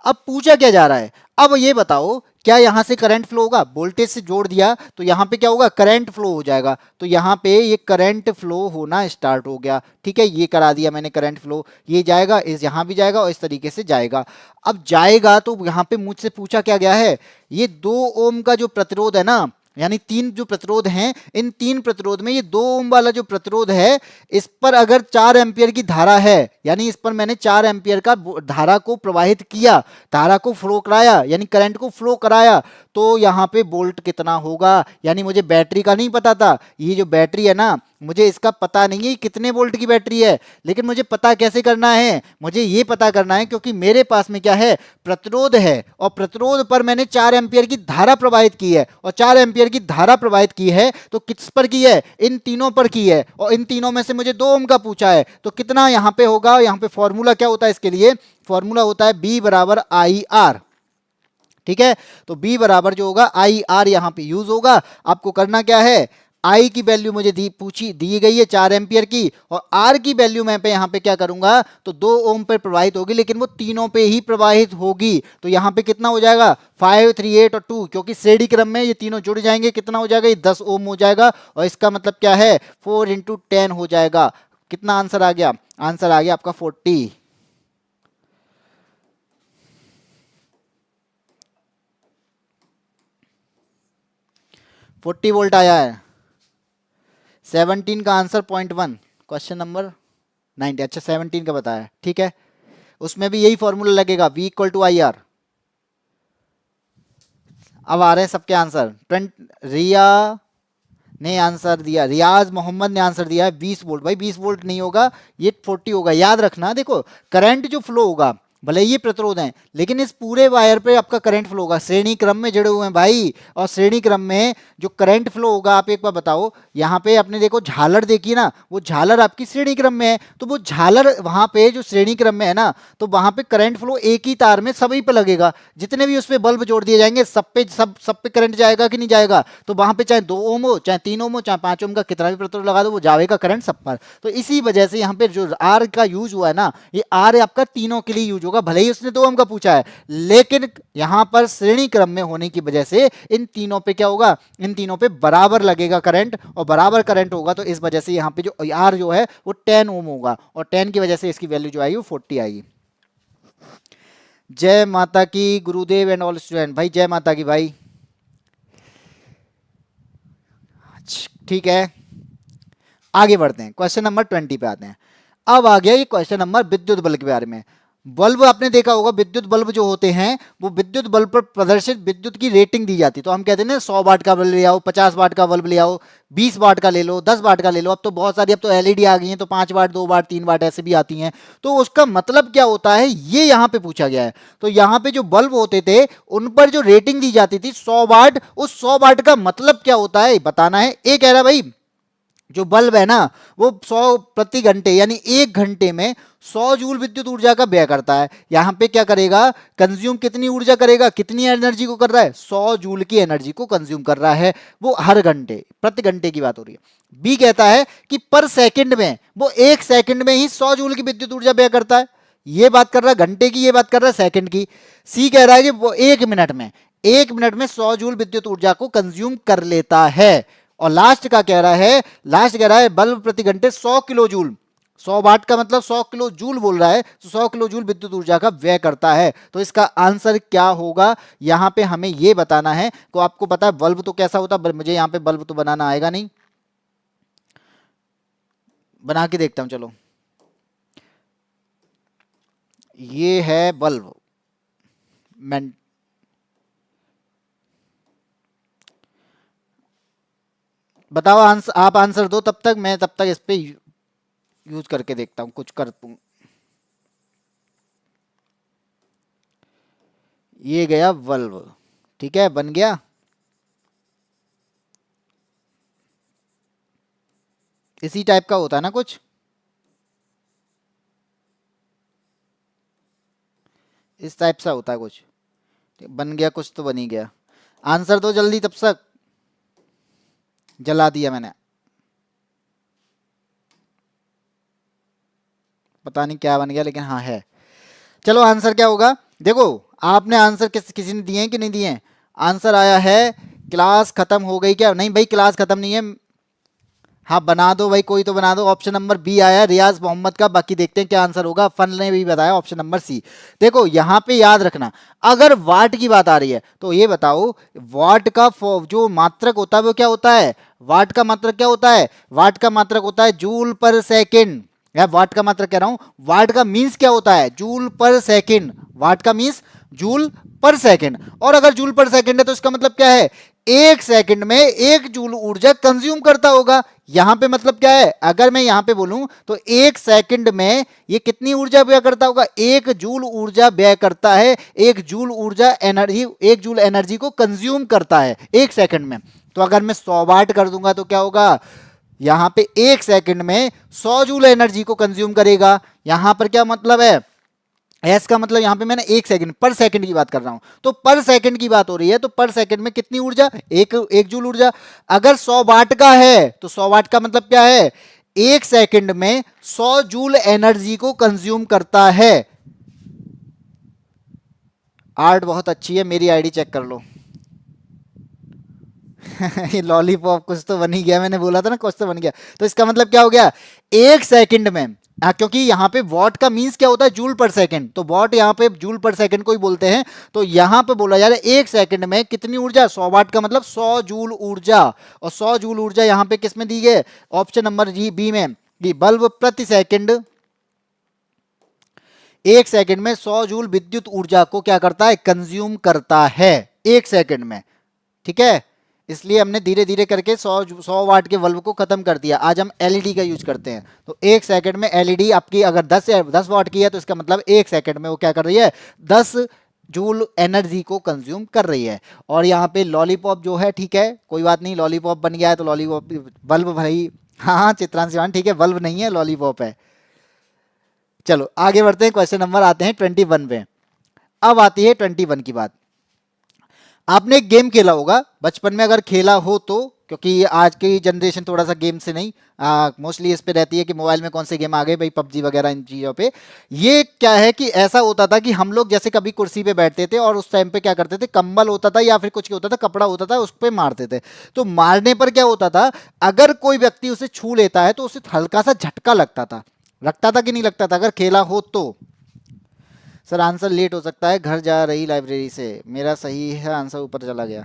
अब पूछा क्या जा रहा है, अब ये बताओ क्या यहां से करंट फ्लो होगा, वोल्टेज से जोड़ दिया तो यहां पे क्या होगा, करंट फ्लो हो जाएगा। तो यहां पे ये करंट फ्लो होना स्टार्ट हो गया। ठीक है, ये करा दिया मैंने करंट फ्लो, ये जाएगा, इस यहां भी जाएगा और इस तरीके से जाएगा। अब जाएगा तो यहां पे मुझसे पूछा क्या गया है, ये 2 ओम का जो प्रतिरोध है ना, यानी तीन जो प्रतिरोध हैं, इन तीन प्रतिरोध में ये 2 ओम वाला जो प्रतिरोध है, इस पर अगर 4 एम्पियर की धारा है, यानी इस पर मैंने 4 एम्पियर का धारा को प्रवाहित किया, धारा को फ्लो कराया, यानी करंट को फ्लो कराया, तो यहाँ पे वोल्ट कितना होगा। यानी मुझे बैटरी का नहीं पता था, ये जो बैटरी है ना, मुझे इसका पता नहीं है कितने वोल्ट की बैटरी है, लेकिन मुझे पता कैसे करना है, मुझे ये पता करना है क्योंकि मेरे पास में क्या है, प्रतिरोध है, और प्रतिरोध पर मैंने 4 एम्पियर की धारा प्रवाहित की है, और 4 एम्पियर की धारा प्रवाहित की है तो किस पर की है, इन तीनों पर की है, और इन तीनों में से मुझे 2 ओम का पूछा है, तो कितना यहाँ पे होगा, यहाँ पे फॉर्मूला क्या होता है इसके लिए, फॉर्मूला होता है बी बराबर आई आर। ठीक है, तो B बराबर जो होगा आई आर यहाँ पे यूज होगा। आपको करना क्या है, I की वैल्यू मुझे दी गई है 4 एम्पियर की, और R की वैल्यू मैं पे यहाँ पे क्या करूंगा, तो 2 ओम पे प्रवाहित होगी, लेकिन वो तीनों पे ही प्रवाहित होगी। तो यहाँ पे कितना हो जाएगा, 5 3 8 और 2, क्योंकि श्रेणी क्रम में ये तीनों जुड़ जाएंगे, कितना हो जाएगा, ये 10 ओम हो जाएगा, और इसका मतलब क्या है, 4 × 10 हो जाएगा। कितना आंसर आ गया, आंसर आ गया आपका 40। 40 वोल्ट आया है। 17 का आंसर 0.1, क्वेश्चन नंबर 90। अच्छा 17 का बताया, ठीक है, उसमें भी यही फॉर्मूला लगेगा, V = IR। अब आ रहे हैं सबके आंसर। रिया ने आंसर दिया, रियाज मोहम्मद ने आंसर दिया है 20 वोल्ट। भाई 20 वोल्ट नहीं होगा, ये 40 होगा। याद रखना, देखो करंट जो फ्लो होगा, भले ये प्रतिरोध है, लेकिन इस पूरे वायर पे आपका करंट फ्लो होगा, श्रेणी क्रम में जुड़े हुए हैं भाई, और श्रेणी क्रम में जो करंट फ्लो होगा, आप एक बार बताओ, यहाँ पे आपने देखो झालर देखी ना, वो झालर आपकी श्रेणी क्रम में है, तो वो झालर वहां पे जो श्रेणी क्रम में है ना, तो वहां पे करंट फ्लो एक ही तार में सभी पे लगेगा, जितने भी उस पे बल्ब जोड़ दिए जाएंगे सब पे करंट जाएगा कि नहीं जाएगा। तो वहां पे चाहे 2 ओम हो, चाहे 3 ओम हो, चाहे 5 ओम का कितना भी प्रतिरोध लगा दो, वो जाएगा करंट सब पर। तो इसी वजह से यहाँ पे जो आर का यूज हुआ है ना, ये आर आपका तीनों के लिए यूज होगा, भले ही उसने 2 ओम का पूछा है, लेकिन यहाँ पर श्रेणी क्रम में होने की वजह से इन तीनों पे क्या होगा, इन तीनों पे बराबर लगेगा करंट, और बराबर करंट होगा, तो इस वजह से यहाँ पे जो आर जो है वो 10 ओम होगा, और 10 की वजह से इसकी वैल्यू जो आएगी वो 40 आएगी। जय माता की गुरुदेव एंड ऑल स्टूडेंट, भाई जय माता की भाई। ठीक है, आगे बढ़ते हैं, क्वेश्चन नंबर 20 पे आते हैं। अब आ गया ये क्वेश्चन नंबर विद्युत बल्ब के बारे में। बल्ब आपने देखा होगा, विद्युत बल्ब जो होते हैं वो विद्युत बल्ब पर प्रदर्शित विद्युत की रेटिंग दी जाती है। तो हम कहते हैं ना 100 वाट का बल्ब ले आओ, 50 वाट का बल्ब ले आओ, 20 वाट का ले लो, 10 वाट का ले लो। अब तो बहुत सारी, अब तो एलईडी आ गई हैं, तो 5 वाट, 2 वाट, 3 वाट ऐसे भी आती हैं। तो उसका मतलब क्या होता है, ये यहाँ पे पूछा गया है। तो यहाँ पे जो बल्ब होते थे उन पर जो रेटिंग दी जाती थी 100 वाट, उस 100 वाट का मतलब क्या होता है बताना है। एक कह रहा है भाई जो बल्ब है ना वो 100 प्रति घंटे यानी 1 घंटे में 100 जूल विद्युत ऊर्जा का व्यय करता है। यहां पे क्या करेगा, कंज्यूम कितनी ऊर्जा करेगा, कितनी एनर्जी को कर रहा है, 100 जूल की एनर्जी को कंज्यूम कर रहा है, वो हर घंटे, प्रति घंटे की बात हो रही है। बी कहता है कि पर सेकंड में वो 1 सेकंड में ही 100 जूल की विद्युत ऊर्जा व्यय करता है। ये बात कर रहा है घंटे की, ये बात कर रहा है सेकंड की। सी कह रहा है कि वो 1 मिनट में 100 जूल विद्युत ऊर्जा को कंज्यूम कर लेता है। और लास्ट का कह रहा है, लास्ट कह रहा है बल्ब प्रति घंटे 100 किलो जूल, 100 वाट का मतलब 100 किलो जूल बोल रहा है, तो 100 किलो जूल विद्युत ऊर्जा का व्यय करता है। तो इसका आंसर क्या होगा, यहां पे हमें यह बताना है। तो आपको पता है बल्ब तो कैसा होता है, मुझे यहां पे बल्ब तो बनाना आएगा नहीं, बना के देखता हूं चलो। ये है बल्ब, मैं बताओ आंसर, आप आंसर दो तब तक, मैं तब तक इस पे यूज करके देखता हूँ, कुछ कर दूँ। ये गया वल्व, ठीक है, बन गया। इसी टाइप का होता है ना कुछ, इस टाइप सा होता है कुछ। बन गया, कुछ तो बन ही गया। आंसर दो जल्दी तब तक, जला दिया मैंने। पता नहीं क्या बन गया, लेकिन हाँ है। चलो आंसर क्या होगा, देखो आपने आंसर किसी ने दिए हैं कि नहीं दिए हैं। आंसर आया है क्लास खत्म हो गई क्या, नहीं भाई क्लास खत्म नहीं है। हाँ बना दो भाई, कोई तो बना दो। ऑप्शन नंबर बी आया रियाज मोहम्मद का, बाकी देखते हैं क्या आंसर होगा। फन ने भी बताया ऑप्शन नंबर सी। देखो यहाँ पे याद रखना, अगर वाट की बात आ रही है तो ये बताओ वाट का जो मात्रक होता है वो क्या होता है। वाट का मात्रक क्या होता है, वाट का मात्रक होता है जूल पर सेकेंड। या वाट का मात्रक कह रहा हूं, वाट का मीन्स क्या होता है, जूल पर सेकेंड। वाट का मीन्स जूल पर सेकेंड। और अगर जूल पर सेकेंड है तो इसका मतलब क्या है, एक सेकंड में एक जूल ऊर्जा कंज्यूम करता होगा। यहां पे मतलब क्या है, अगर मैं यहां पे बोलूं तो एक सेकंड में ये कितनी ऊर्जा व्यय करता होगा, एक जूल ऊर्जा व्यय करता है। एक जूल ऊर्जा एनर्जी, एक जूल एनर्जी को कंज्यूम करता है एक सेकंड में। तो अगर मैं 100 वाट कर दूंगा तो क्या होगा, यहां पे एक सेकंड में 100 जूल एनर्जी को कंज्यूम करेगा। यहां पर क्या मतलब है, एस का मतलब यहां पे मैंने एक सेकंड, पर सेकंड की बात कर रहा हूं। तो पर सेकंड की बात हो रही है तो पर सेकंड में कितनी ऊर्जा, एक जूल ऊर्जा। अगर 100 वाट का है तो 100 वाट का मतलब क्या है, एक सेकंड में 100 जूल एनर्जी को कंज्यूम करता है। आर्ट बहुत अच्छी है, मेरी आईडी चेक कर लो। ये लॉलीपॉप कुछ तो बन ही गया, मैंने बोला था ना कुछ तो बन गया। तो इसका मतलब क्या हो गया, एक सेकंड में, क्योंकि यहां पे वॉट का मींस क्या होता है, जूल पर सेकंड, तो वॉट यहां पे जूल पर सेकंड को ही बोलते हैं। तो यहां पे बोला जा रहा है एक सेकंड में कितनी ऊर्जा, 100 वाट का मतलब 100 जूल ऊर्जा। और 100 जूल ऊर्जा यहां पे किस में दी गई, ऑप्शन नंबर जी बी में, कि बल्ब प्रति सेकंड एक सेकंड में 100 जूल विद्युत ऊर्जा को क्या करता है, कंज्यूम करता है एक सेकंड में। ठीक है, इसलिए हमने धीरे धीरे करके 100 वाट के बल्ब को खत्म कर दिया। आज हम एलईडी का यूज करते हैं। तो एक सेकंड में एलईडी आपकी अगर 10 वाट की है तो इसका मतलब एक सेकंड में वो क्या कर रही है, 10 जूल एनर्जी को कंज्यूम कर रही है। और यहाँ पे लॉलीपॉप जो है, ठीक है कोई बात नहीं, लॉलीपॉप बन गया है तो लॉलीपॉप बल्ब भाई, हाँ हाँ चित्रांश चौहान ठीक है, बल्ब नहीं है लॉलीपॉप है। चलो आगे बढ़ते हैं, क्वेश्चन नंबर आते हैं 21 पे। अब आती है 21 की बात। आपने एक गेम खेला होगा बचपन में, अगर खेला हो तो, क्योंकि आज की जनरेशन थोड़ा सा गेम से नहीं मोस्टली इस पे रहती है कि मोबाइल में कौन से गेम आ गए भाई, पबजी वगैरह इन चीज़ों पे। ये क्या है कि ऐसा होता था कि हम लोग जैसे कभी कुर्सी पे बैठते थे और उस टाइम पे क्या करते थे, कंबल होता था या फिर कुछ होता था, कपड़ा होता था, उस पर मारते थे। तो मारने पर क्या होता था, अगर कोई व्यक्ति उसे छू लेता है तो उसे हल्का सा झटका लगता था कि नहीं लगता था, अगर खेला हो तो। सर आंसर लेट हो सकता है, घर जा रही लाइब्रेरी से, मेरा सही है आंसर, ऊपर चला गया।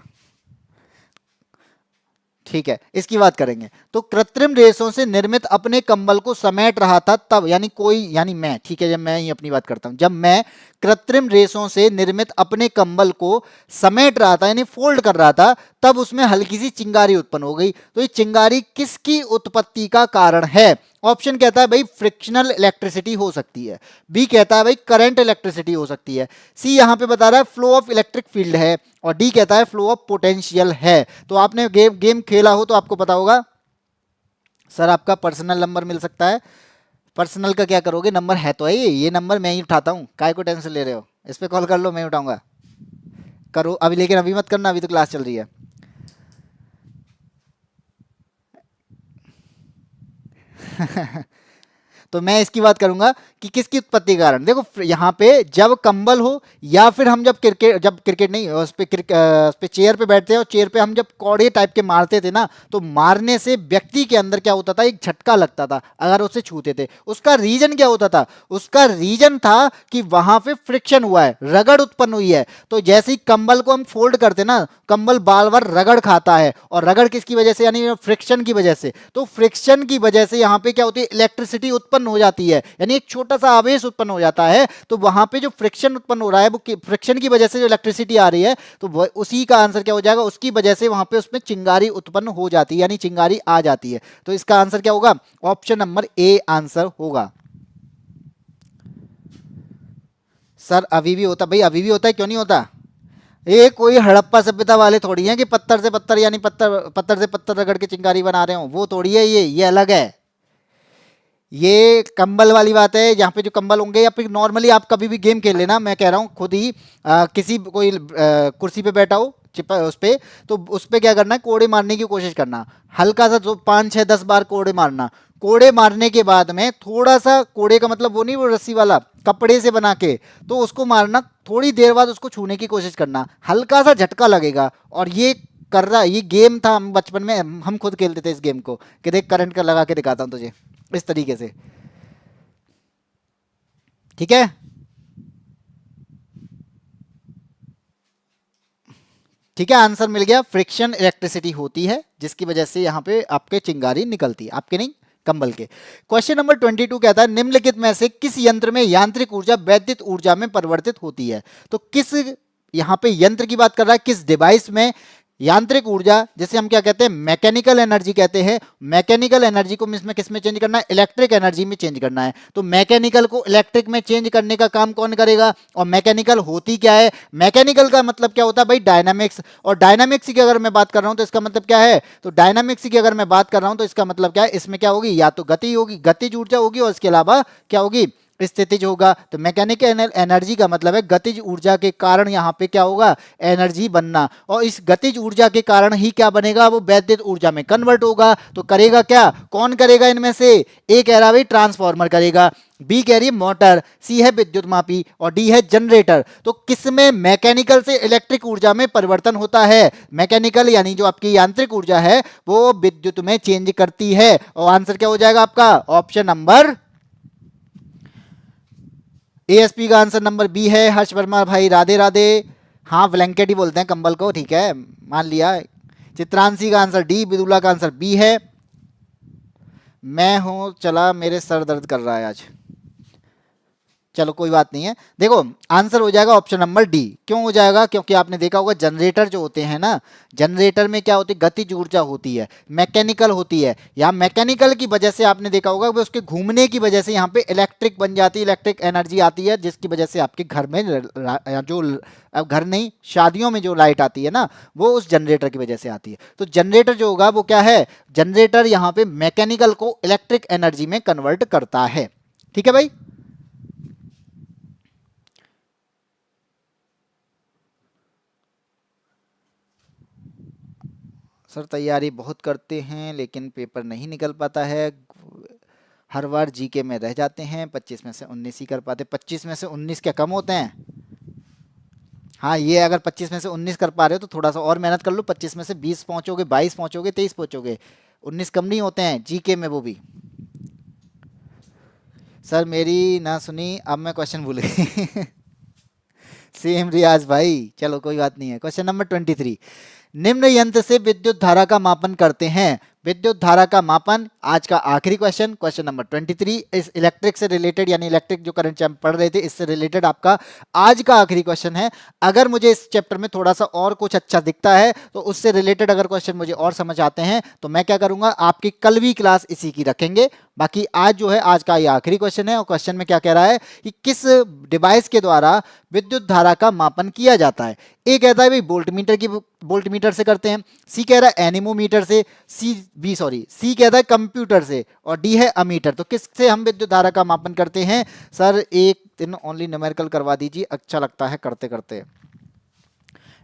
ठीक है इसकी बात करेंगे। तो कृत्रिम रेशों से निर्मित अपने कंबल को समेट रहा था तब, यानी कोई, यानी मैं, ठीक है जब मैं ही अपनी बात करता हूं, जब मैं कृत्रिम रेशों से निर्मित अपने कंबल को समेट रहा था यानी फोल्ड कर रहा था, तब उसमें हल्की सी चिंगारी उत्पन्न हो गई। तो ये चिंगारी किसकी उत्पत्ति का कारण है। ऑप्शन कहता है भाई फ्रिक्शनल इलेक्ट्रिसिटी हो सकती है, बी कहता है भाई करंट इलेक्ट्रिसिटी हो सकती है, सी यहां पे बता रहा है फ्लो ऑफ इलेक्ट्रिक फील्ड है, और डी कहता है फ्लो ऑफ पोटेंशियल है। तो आपने गेम खेला हो तो आपको पता होगा। सर आपका पर्सनल नंबर मिल सकता है, पर्सनल का क्या करोगे, नंबर है तो है, ये नंबर मैं ही उठाता हूँ, काय को टेंशन ले रहे हो, इस पे कॉल कर लो मैं उठाऊंगा। करो अभी, लेकिन अभी मत करना, अभी तो क्लास चल रही है। तो मैं इसकी बात करूंगा कि किसकी उत्पत्ति के कारण। देखो यहाँ पे जब कंबल हो, या फिर हम जब क्रिकेट नहीं उस पे चेयर पे बैठते हैं और चेयर पे हम जब कौड़े टाइप के मारते थे ना, तो मारने से व्यक्ति के अंदर क्या होता था, एक झटका लगता था अगर उसे छूते थे। उसका रीजन क्या होता था, उसका रीजन था कि वहां पे फ्रिक्शन हुआ है, रगड़ उत्पन्न हुई है। तो जैसे ही कंबल को हम फोल्ड करते ना, कंबल बार बार रगड़ खाता है, और रगड़ किसकी वजह से, यानी फ्रिक्शन की वजह से। तो फ्रिक्शन की वजह से यहाँ पे क्या होती है, इलेक्ट्रिसिटी उत्पन्न उत्पन्न हो जाती है, यानी एक छोटा सा आवेश उत्पन्न हो जाता है, तो वहां पे जो फ्रिक्शन उत्पन्न हो रहा है वो फ्रिक्शन की वजह से जो इलेक्ट्रिसिटी आ रही है, तो उसी का आंसर क्या हो जाएगा, उसकी वजह से वहां पे उसमें चिंगारी उत्पन्न हो जाती है, यानी चिंगारी आ जाती है। तो इसका आंसर क्या होगा, ऑप्शन नंबर ए आंसर होगा। सर अभी भी होता, भाई अभी भी होता है, क्यों नहीं होता। ये कोई हड़प्पा सभ्यता वाले थोड़ी हैं कि पत्थर से पत्थर, यानी पत्थर पत्थर से पत्थर रगड़ के चिंगारी बना रहे हो, वो थोड़ी है, ये अलग है। ये कंबल वाली बात है, यहाँ पे जो कंबल होंगे, या फिर नॉर्मली आप कभी भी गेम खेल लेना, मैं कह रहा हूँ खुद ही किसी कोई कुर्सी पे बैठा हो चिपा उस पे, तो उस पे क्या करना है, कोड़े मारने की कोशिश करना, हल्का सा, जो 5 6 10 बार कोड़े मारना। कोड़े मारने के बाद में थोड़ा सा, कोड़े का मतलब वो नहीं, वो रस्सी वाला कपड़े से बना के, तो उसको मारना, थोड़ी देर बाद उसको छूने की कोशिश करना, हल्का सा झटका लगेगा। और ये कर रहा, ये गेम था, हम बचपन में हम खुद खेलते थे इस गेम को, कि देख करंट का लगा के दिखाता हूँ तुझे, इस तरीके से, ठीक है। ठीक है, आंसर मिल गया, फ्रिक्शन इलेक्ट्रिसिटी होती है जिसकी वजह से यहाँ पे आपके चिंगारी निकलती है, आपके नहीं, कंबल के। क्वेश्चन नंबर 22 कहता है, निम्नलिखित में से किस यंत्र में यांत्रिक ऊर्जा वैद्युत ऊर्जा में परिवर्तित होती है। तो किस, यहाँ पे यंत्र की बात कर रहा है, किस डिवाइस में यांत्रिक ऊर्जा, जैसे हम क्या कहते हैं, मैकेनिकल एनर्जी कहते हैं, मैकेनिकल एनर्जी को इसमें किस में चेंज करना है, इलेक्ट्रिक एनर्जी में चेंज करना है। तो मैकेनिकल को इलेक्ट्रिक में चेंज करने का काम कौन करेगा, और मैकेनिकल होती क्या है, मैकेनिकल का मतलब क्या होता है भाई, डायनामिक्स। और डायनामिक्स की अगर मैं बात कर रहा हूं तो इसका मतलब क्या है, तो डायनामिक्स की अगर मैं बात कर रहा हूं तो इसका मतलब क्या है, इसमें क्या होगी, या तो गति होगी, गतिज ऊर्जा होगी, और इसके अलावा क्या होगी, स्थितिज होगा। तो मैकेनिकल एनर्जी का मतलब है गतिज ऊर्जा के कारण यहाँ पे क्या होगा, एनर्जी बनना, और इस गतिज ऊर्जा के कारण ही क्या बनेगा, वो वैद्युत ऊर्जा में कन्वर्ट होगा। तो करेगा क्या, कौन करेगा इनमें से, ए कह रहा है भाई ट्रांसफार्मर करेगा, बी कह रही है मोटर, सी है विद्युत मापी, और डी है जनरेटर। तो किसमें मैकेनिकल से इलेक्ट्रिक ऊर्जा में परिवर्तन होता है, मैकेनिकल यानी जो आपकी यांत्रिक ऊर्जा है वो विद्युत में चेंज करती है। और आंसर क्या हो जाएगा आपका, ऑप्शन नंबर एएसपी का आंसर नंबर बी है। हर्ष वर्मा भाई राधे राधे, हाँ ब्लैंकेट ही बोलते हैं कंबल को, ठीक है मान लिया। चित्रांशी का आंसर डी, बिदुला का आंसर बी है। मैं हूं चला, मेरे सर दर्द कर रहा है आज, चलो कोई बात नहीं है। देखो आंसर हो जाएगा ऑप्शन नंबर डी। क्यों हो जाएगा, क्योंकि आपने देखा होगा जनरेटर जो होते हैं ना, जनरेटर में क्या होती है, गतिज ऊर्जा होती है, मैकेनिकल होती है। यहाँ मैकेनिकल की वजह से आपने देखा होगा कि उसके घूमने की वजह से यहाँ पे इलेक्ट्रिक बन जाती है, इलेक्ट्रिक एनर्जी आती है, जिसकी वजह से आपके घर में जो, अब घर नहीं, शादियों में जो लाइट आती है ना, वो उस जनरेटर की वजह से आती है। तो जनरेटर जो होगा वो क्या है, जनरेटर यहाँ पे मैकेनिकल को इलेक्ट्रिक एनर्जी में कन्वर्ट करता है। ठीक है भाई, सर तैयारी बहुत करते हैं लेकिन पेपर नहीं निकल पाता है, हर बार जीके में रह जाते हैं, 25 में से 19 ही कर पाते। 25 में से 19 क्या कम होते हैं, हाँ ये अगर 25 में से 19 कर पा रहे हो तो थोड़ा सा और मेहनत कर लो, 25 में से 20 पहुंचोगे, 22 पहुंचोगे, 23 पहुंचोगे, 19 कम नहीं होते हैं जीके में, वो भी। सर मेरी ना सुनी, अब मैं क्वेश्चन भूल गई सेम रियाज भाई, चलो कोई बात नहीं है। क्वेश्चन नंबर 23, निम्न यंत्र से विद्युत धारा का मापन करते हैं। विद्युत धारा का मापन, आज का आखिरी क्वेश्चन, क्वेश्चन नंबर 23, इस इलेक्ट्रिक से रिलेटेड, यानी इलेक्ट्रिक जो करंट हम पढ़ रहे थे इससे रिलेटेड आपका आज का आखिरी क्वेश्चन है। अगर मुझे इस चैप्टर में थोड़ा सा और कुछ अच्छा दिखता है तो उससे रिलेटेड अगर क्वेश्चन मुझे और समझ आते हैं तो मैं क्या करूंगा, आपकी कल भी क्लास इसी की रखेंगे। बाकी आज जो है, आज का ये आखिरी क्वेश्चन है, और क्वेश्चन में क्या कह रहा है कि किस डिवाइस के द्वारा विद्युत धारा का मापन किया जाता है। ए कहता है भाई वोल्ट मीटर से करते हैं, सी कह रहा है एनीमोमीटर से, सी कहता है कंप्यूटर से, और डी है अमीटर। तो किससे हम विद्युत धारा का मापन करते हैं। सर एक दिन ओनली न्यूमेरिकल करवा दीजिए, अच्छा लगता है करते करते।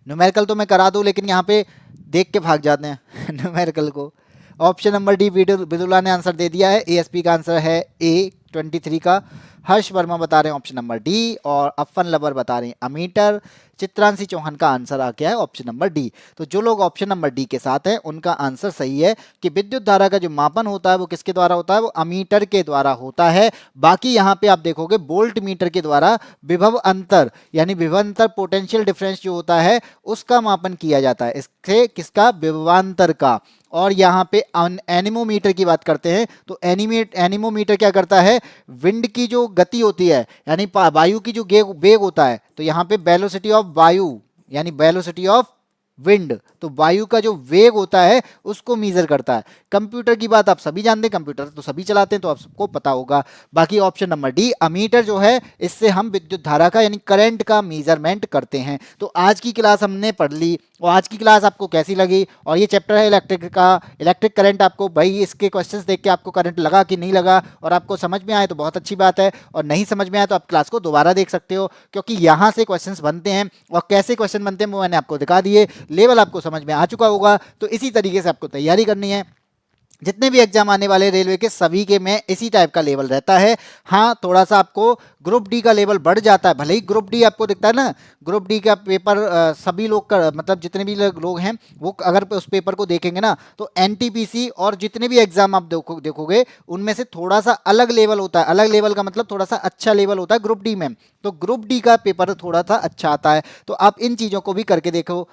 न्यूमेरिकल तो मैं करा दूं लेकिन यहाँ पे देख के भाग जाते हैं न्यूमेरिकल को। ऑप्शन नंबर डी, बिदुला ने आंसर दे दिया है, एएसपी का आंसर है ए 23 का। हर्ष वर्मा बता रहे हैं ऑप्शन नंबर डी, और अफन लबर बता रहे हैं अमीटर। चित्रांशी चौहान का आंसर आ गया है ऑप्शन नंबर डी। तो जो लोग ऑप्शन नंबर डी के साथ हैं उनका आंसर सही है कि विद्युत धारा का जो मापन होता है वो किसके द्वारा होता है, वो अमीटर के द्वारा होता है। बाकी यहाँ पे आप देखोगे वोल्ट मीटर के द्वारा विभव अंतर, यानी विभव अंतर पोटेंशियल डिफरेंस जो होता है उसका मापन किया जाता है, इससे किसका, विभवांतर का। और यहाँ पे एनीमोमीटर की बात करते हैं तो एनीमोमीटर क्या करता है, विंड की जो गति होती है यानी वायु की जो वेग होता है, तो यहाँ पे वेलोसिटी ऑफ वायु यानी वेलोसिटी ऑफ विंड, तो वायु का जो वेग होता है उसको मीजर करता है। कंप्यूटर की बात आप सभी जानते हैं, कंप्यूटर तो सभी चलाते हैं तो आप सबको पता होगा। बाकी ऑप्शन नंबर डी अमीटर जो है, इससे हम विद्युत धारा का यानी करंट का मेजरमेंट करते हैं। तो आज की क्लास हमने पढ़ ली, और आज की क्लास आपको कैसी लगी, और ये चैप्टर है इलेक्ट्रिक का, इलेक्ट्रिक करंट, आपको भाई इसके क्वेश्चंस देख के आपको करंट लगा कि नहीं लगा, और आपको समझ में आए तो बहुत अच्छी बात है, और नहीं समझ में आए तो आप क्लास को दोबारा देख सकते हो, क्योंकि यहाँ से क्वेश्चंस बनते हैं, और कैसे क्वेश्चन बनते हैं वो मैंने आपको दिखा दिए। लेवल आपको समझ में आ चुका होगा, तो इसी तरीके से आपको तैयारी करनी है। जितने भी एग्जाम आने वाले रेलवे के सभी के में इसी टाइप का लेवल रहता है। हाँ, थोड़ा सा आपको ग्रुप डी का लेवल बढ़ जाता है, भले ही ग्रुप डी आपको दिखता है ना, ग्रुप डी का पेपर सभी लोग का मतलब जितने भी लोग हैं वो अगर उस पेपर को देखेंगे ना, तो एनटीपीसी और जितने भी एग्जाम आप देखोगे उनमें से थोड़ा सा अलग लेवल होता है। अलग लेवल का मतलब थोड़ा सा अच्छा लेवल होता है ग्रुप डी में, तो ग्रुप डी का पेपर थोड़ा सा अच्छा आता है। तो आप इन चीज़ों को भी करके देखो।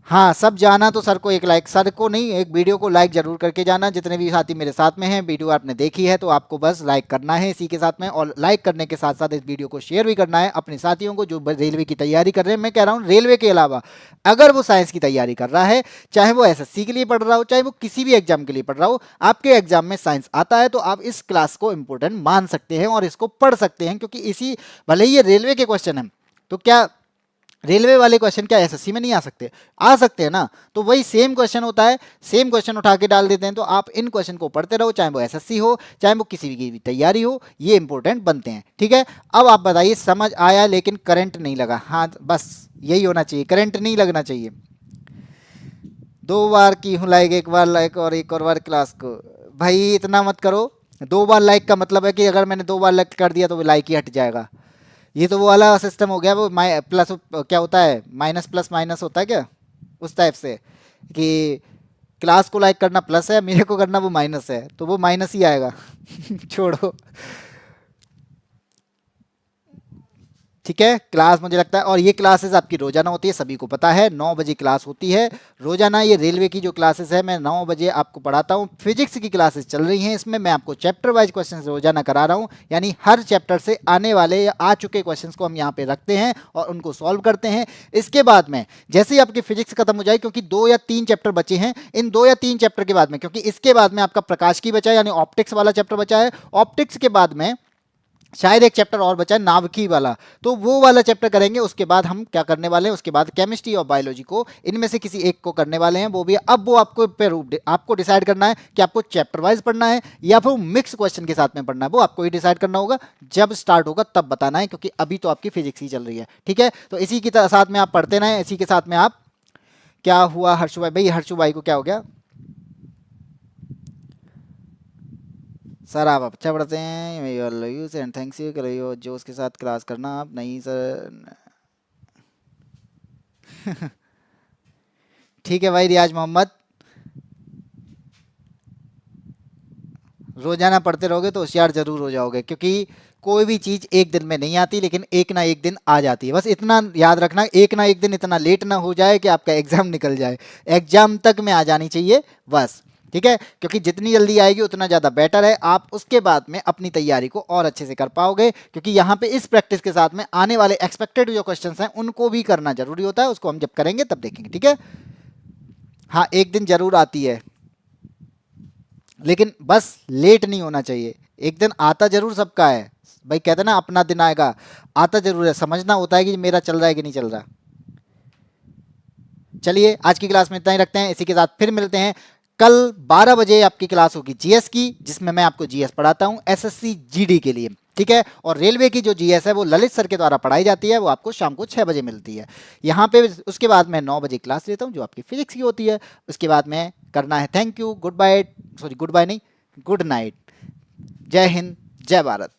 हाँ, सब जाना तो सर को एक लाइक, सर को नहीं, एक वीडियो को लाइक जरूर करके जाना। जितने भी साथी मेरे साथ में हैं, वीडियो आपने देखी है तो आपको बस लाइक करना है इसी के साथ में, और लाइक करने के साथ साथ इस वीडियो को शेयर भी करना है अपने साथियों को जो रेलवे की तैयारी कर रहे हैं। मैं कह रहा हूँ रेलवे के अलावा अगर वो साइंस की तैयारी कर रहा है, चाहे वो एसएससी के लिए पढ़ रहा हो, चाहे वो किसी भी एग्जाम के लिए पढ़ रहा हो, आपके एग्जाम में साइंस आता है तो आप इस क्लास को इंपॉर्टेंट मान सकते हैं और इसको पढ़ सकते हैं, क्योंकि इसी भले ही ये रेलवे के क्वेश्चन हैं तो क्या रेलवे वाले क्वेश्चन क्या एसएससी में नहीं आ सकते? आ सकते हैं ना। तो वही सेम क्वेश्चन होता है, सेम क्वेश्चन उठा के डाल देते हैं। तो आप इन क्वेश्चन को पढ़ते रहो, चाहे वो एसएससी हो, चाहे वो किसी की भी तैयारी हो, ये इंपॉर्टेंट बनते हैं। ठीक है, अब आप बताइए, समझ आया लेकिन करंट नहीं लगा? हाँ, बस यही होना चाहिए, करंट नहीं लगना चाहिए। 2 बार की हूँ लाइक, 1 बार लाइक और एक और बार क्लास को। भाई इतना मत करो, 2 बार लाइक का मतलब है कि अगर मैंने 2 बार लाइक कर दिया तो वो लाइक ही हट जाएगा। ये तो वो वाला सिस्टम हो गया, वो प्लस क्या होता है, माइनस प्लस माइनस होता है क्या, उस टाइप से कि क्लास को लाइक करना प्लस है, मेरे को करना वो माइनस है, तो वो माइनस ही आएगा। छोड़ो, ठीक है। क्लास मुझे लगता है, और ये क्लासेस आपकी रोजाना होती है, सभी को पता है 9 बजे क्लास होती है रोजाना। ये रेलवे की जो क्लासेस है मैं 9 बजे आपको पढ़ाता हूँ। फिजिक्स की क्लासेस चल रही हैं, इसमें मैं आपको चैप्टर वाइज क्वेश्चन रोजाना करा रहा हूँ, यानी हर चैप्टर से आने वाले या आ चुके क्वेश्चन को हम यहाँ पे रखते हैं और उनको सॉल्व करते हैं। इसके बाद में जैसे ही आपकी फिजिक्स खत्म हो जाए, क्योंकि 2 या 3 चैप्टर बचे हैं, इन 2 या 3 चैप्टर के बाद में, क्योंकि इसके बाद में आपका प्रकाश की बचा है यानी ऑप्टिक्स वाला चैप्टर बचा है, ऑप्टिक्स के बाद में शायद एक चैप्टर और बचा है नाभिकी वाला, तो वो वाला चैप्टर करेंगे। उसके बाद हम क्या करने वाले हैं, उसके बाद केमिस्ट्री और बायोलॉजी को इनमें से किसी एक को करने वाले हैं। वो भी अब वो आपको डिसाइड करना है कि आपको चैप्टर वाइज पढ़ना है या फिर मिक्स क्वेश्चन के साथ में पढ़ना है, वो आपको ही डिसाइड करना होगा। जब स्टार्ट होगा तब बताना है, क्योंकि अभी तो आपकी फिजिक्स ही चल रही है। ठीक है, तो इसी के साथ में आप पढ़ते रहें, इसी के साथ में आप, क्या हुआ हर्षु भाई हर्षु भाई को क्या हो गया? सर आप अच्छा पढ़ते हैं, यू एंड थैंक्स यू करो जो उसके साथ क्लास करना। आप नहीं सर। ठीक है भाई रियाज मोहम्मद, रोजाना पढ़ते रहोगे तो होशियार जरूर हो जाओगे, क्योंकि कोई भी चीज एक दिन में नहीं आती, लेकिन एक ना एक दिन आ जाती है। बस इतना याद रखना, एक ना एक दिन इतना लेट ना हो जाए कि आपका एग्जाम निकल जाए, एग्जाम तक में आ जानी चाहिए बस। ठीक है, क्योंकि जितनी जल्दी आएगी उतना ज़्यादा बेटर है, आप उसके बाद में अपनी तैयारी को और अच्छे से कर पाओगे। क्योंकि यहाँ पे इस प्रैक्टिस के साथ में आने वाले एक्सपेक्टेड जो क्वेश्चंस हैं उनको भी करना जरूरी होता है, उसको हम जब करेंगे तब देखेंगे। ठीक है, हाँ एक दिन जरूर आती है, लेकिन बस लेट नहीं होना चाहिए। एक दिन आता जरूर सबका है भाई, कहते हैं ना अपना दिन आएगा, आता जरूर है, समझना होता है कि मेरा चल रहा है कि नहीं चल रहा। चलिए आज की क्लास में इतना ही रखते हैं, इसी के साथ फिर मिलते हैं। कल 12 बजे आपकी क्लास होगी जीएस की, जिसमें मैं आपको जीएस पढ़ाता हूं एसएससी जीडी के लिए। ठीक है, और रेलवे की जो जीएस है वो ललित सर के द्वारा पढ़ाई जाती है, वो आपको शाम को 6 बजे मिलती है यहाँ पे। उसके बाद मैं 9 बजे क्लास लेता हूँ जो आपकी फिजिक्स की होती है। उसके बाद में करना है thank you, good bye, sorry good bye नहीं, गुड नाइट, जय हिंद, जय भारत।